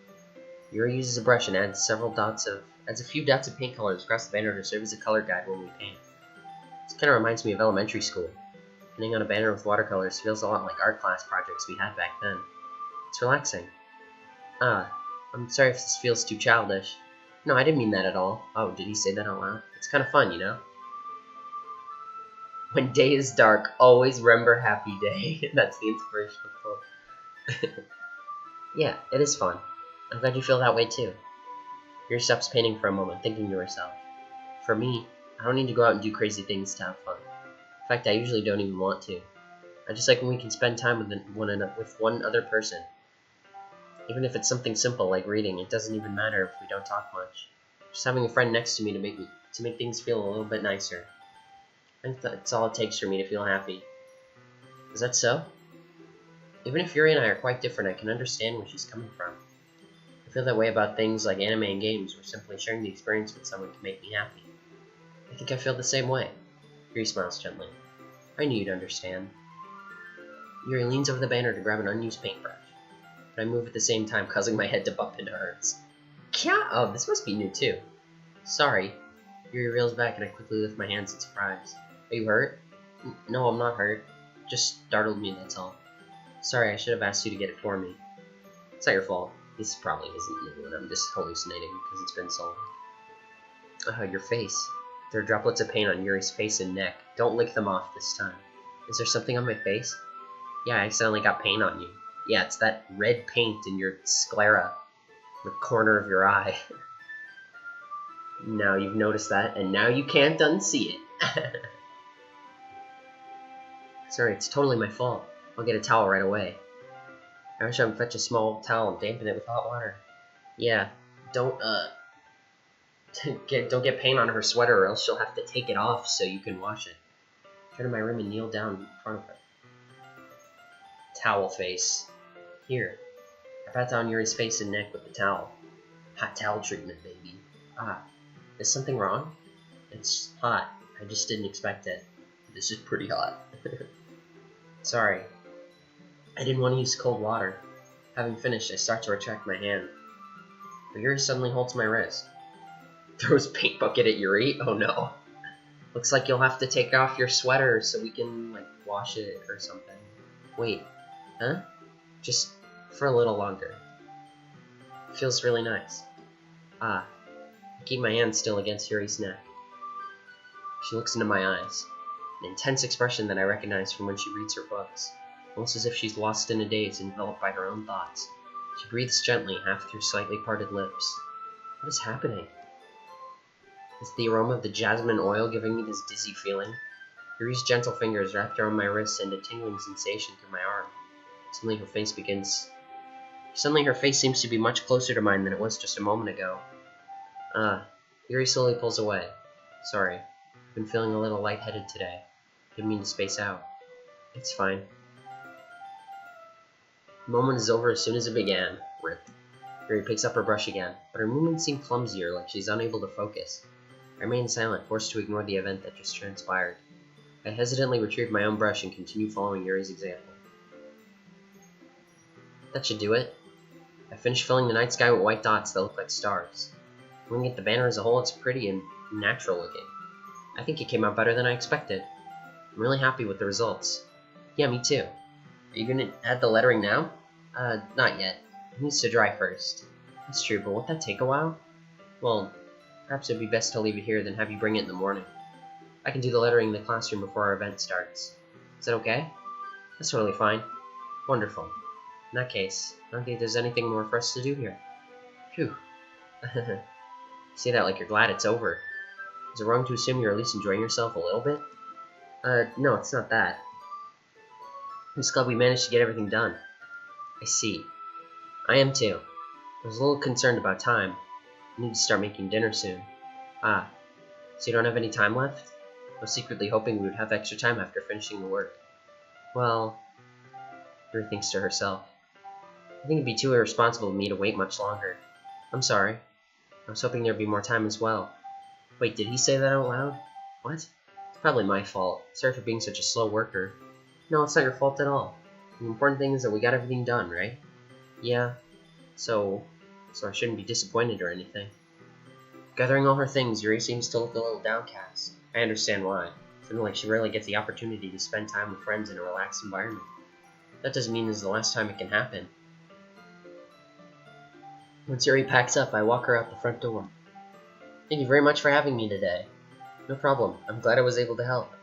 Yuri uses a brush and adds a few dots of paint colors across the banner to serve as a color guide when we paint. This kind of reminds me of elementary school. Painting on a banner with watercolors feels a lot like art class projects we had back then. It's relaxing. I'm sorry if this feels too childish. No, I didn't mean that at all. Oh, did he say that out loud? It's kind of fun, you know? When day is dark, always remember happy day. That's the inspirational quote. Yeah, it is fun. I'm glad you feel that way too. Yuri stops painting for a moment, thinking to herself. For me, I don't need to go out and do crazy things to have fun. In fact, I usually don't even want to. I just like when we can spend time with one other person. Even if it's something simple like reading, it doesn't even matter if we don't talk much. Just having a friend next to me to make things feel a little bit nicer. I think that's all it takes for me to feel happy. Is that so? Even if Yuri and I are quite different, I can understand where she's coming from. I feel that way about things like anime and games, where simply sharing the experience with someone can make me happy. I think I feel the same way. Yuri smiles gently. I knew you'd understand. Yuri leans over the banner to grab an unused paintbrush, but I move at the same time, causing my head to bump into hers. Kya? Oh, this must be new too. Sorry. Yuri reels back and I quickly lift my hands in surprise. Are you hurt? No, I'm not hurt. Just startled me, that's all. Sorry, I should have asked you to get it for me. It's not your fault. This probably isn't new and I'm just hallucinating because it's been so long. Your face. There are droplets of paint on Yuri's face and neck. Don't lick them off this time. Is there something on my face? Yeah, I accidentally got paint on you. Yeah, it's that red paint in your sclera, the corner of your eye. Now you've noticed that, and now you can't unsee it. Sorry, it's totally my fault. I'll get a towel right away. I wish I would fetch a small towel and dampen it with hot water. Yeah, don't get paint on her sweater or else she'll have to take it off so you can wash it. Turn to my room and kneel down in front of her. Towel face. Here. I pat down Yuri's face and neck with the towel. Hot towel treatment, baby. Ah. Is something wrong? It's hot. I just didn't expect it. This is pretty hot. Sorry. I didn't want to use cold water. Having finished, I start to retract my hand. But Yuri suddenly holds my wrist. Throws paint bucket at Yuri? Oh no. Looks like you'll have to take off your sweater so we can, like, wash it or something. Wait. Huh? Just for a little longer. Feels really nice. Ah. I keep my hand still against Yuri's neck. She looks into my eyes. An intense expression that I recognize from when she reads her books. Almost as if she's lost in a daze, enveloped by her own thoughts. She breathes gently, half through slightly parted lips. What is happening? Is the aroma of the jasmine oil giving me this dizzy feeling? Yuri's gentle fingers wrapped around my wrist send a tingling sensation through my arm. Suddenly her face seems to be much closer to mine than it was just a moment ago. Yuri slowly pulls away. Sorry, I've been feeling a little lightheaded today. Didn't mean to space out. It's fine. The moment is over as soon as it began. Rip. Yuri picks up her brush again, but her movements seem clumsier, like she's unable to focus. I remain silent, forced to ignore the event that just transpired. I hesitantly retrieve my own brush and continue following Yuri's example. That should do it. I finished filling the night sky with white dots that look like stars. Looking at the banner as a whole, it's pretty and natural looking. I think it came out better than I expected. I'm really happy with the results. Yeah, me too. Are you gonna add the lettering now? Not yet. It needs to dry first. That's true, but won't that take a while? Well, perhaps it'd be best to leave it here than have you bring it in the morning. I can do the lettering in the classroom before our event starts. Is that okay? That's totally fine. Wonderful. In that case, I don't think there's anything more for us to do here. Phew. Say that like you're glad it's over. Is it wrong to assume you're at least enjoying yourself a little bit? No, it's not that. I'm just glad we managed to get everything done. I see. I am too. I was a little concerned about time. I need to start making dinner soon. Ah, so you don't have any time left? I was secretly hoping we would have extra time after finishing the work. Well, Yuri thinks to herself. I think it'd be too irresponsible of me to wait much longer. I'm sorry. I was hoping there'd be more time as well. Wait, did he say that out loud? What? It's probably my fault. Sorry for being such a slow worker. No, it's not your fault at all. The important thing is that we got everything done, right? Yeah. So I shouldn't be disappointed or anything. Gathering all her things, Yuri seems to look a little downcast. I understand why. Feeling like she rarely gets the opportunity to spend time with friends in a relaxed environment. That doesn't mean this is the last time it can happen. Once Yuri packs up, I walk her out the front door. Thank you very much for having me today. No problem. I'm glad I was able to help.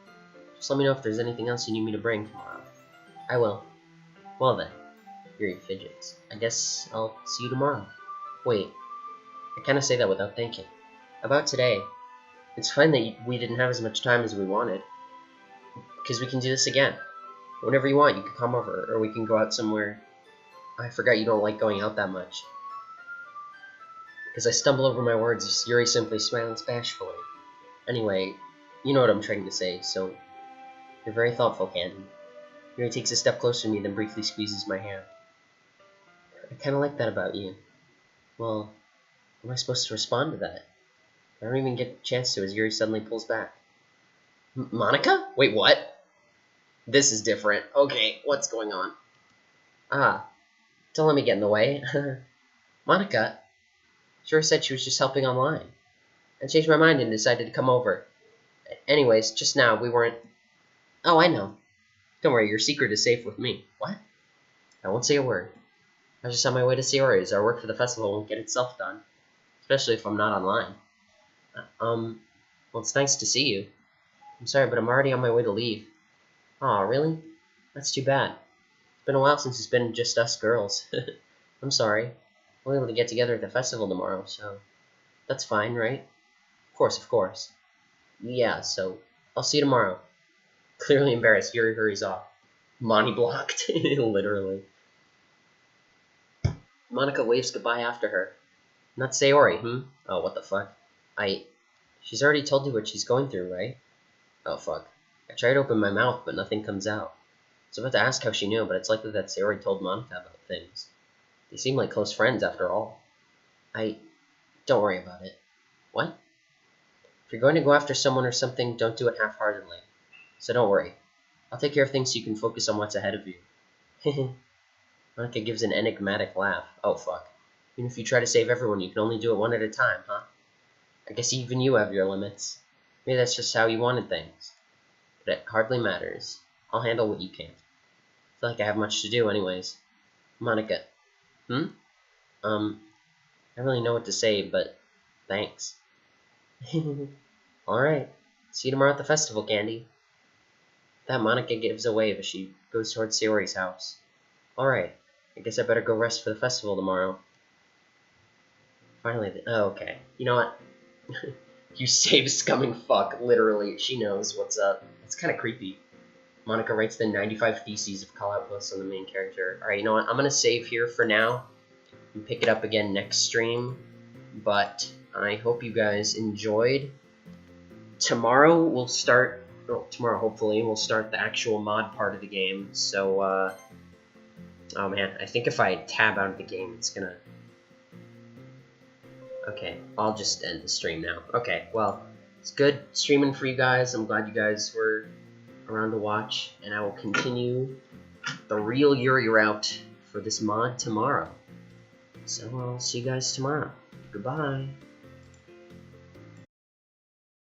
Just let me know if there's anything else you need me to bring tomorrow. I will. Well then. Yuri fidgets. I guess I'll see you tomorrow. Wait. I kinda say that without thinking. About today. It's fine that we didn't have as much time as we wanted. Because we can do this again. Whenever you want, you can come over, or we can go out somewhere. I forgot you don't like going out that much. As I stumble over my words, Yuri simply smiles bashfully. Anyway, you know what I'm trying to say, so you're very thoughtful, Candy. Yuri takes a step closer to me, then briefly squeezes my hand. I kinda like that about you. Well, how am I supposed to respond to that? I don't even get a chance to as Yuri suddenly pulls back. Monica? Wait, what? This is different. Okay, what's going on? Ah, don't let me get in the way. Monica? Sure said she was just helping online. I changed my mind and decided to come over. Anyways, just now, we weren't... Oh, I know. Don't worry, your secret is safe with me. What? I won't say a word. I was just on my way to see Yuri, as our work for the festival won't get itself done. Especially if I'm not online. Well, it's nice to see you. I'm sorry, but I'm already on my way to leave. Aw, really? That's too bad. It's been a while since it's been just us girls. I'm sorry. We'll be able to get together at the festival tomorrow, so... That's fine, right? Of course, of course. Yeah, so... I'll see you tomorrow. Clearly embarrassed, Yuri hurries off. Monty blocked. Literally. Monica waves goodbye after her. Not Sayori, Oh, what the fuck? She's already told you what she's going through, right? Oh, fuck. I tried to open my mouth, but nothing comes out. I was about to ask how she knew, but it's likely that Sayori told Monica about things. They seem like close friends, after all. Don't worry about it. What? If you're going to go after someone or something, don't do it half-heartedly. So don't worry. I'll take care of things so you can focus on what's ahead of you. Monica gives an enigmatic laugh. Oh, fuck. Even if you try to save everyone, you can only do it one at a time, huh? I guess even you have your limits. Maybe that's just how you wanted things. But it hardly matters. I'll handle what you can. I feel like I have much to do anyways. Monica. I don't really know what to say, but thanks. Alright. See you tomorrow at the festival, Candy. That Monica gives a wave as she goes towards Sayori's house. Alright. I guess I better go rest for the festival tomorrow. Finally, oh, okay. You know what? You save scumming fuck, literally. She knows what's up. It's kind of creepy. Monica writes the 95 theses of call outposts on the main character. Alright, you know what? I'm going to save here for now and pick it up again next stream. But I hope you guys enjoyed. Tomorrow we'll start, tomorrow hopefully, we'll start the actual mod part of the game. So, oh man, I think if I tab out of the game, it's gonna... Okay, I'll just end the stream now. Okay, well, it's good streaming for you guys. I'm glad you guys were around to watch, and I will continue the real Yuri route for this mod tomorrow. So I'll see you guys tomorrow. Goodbye.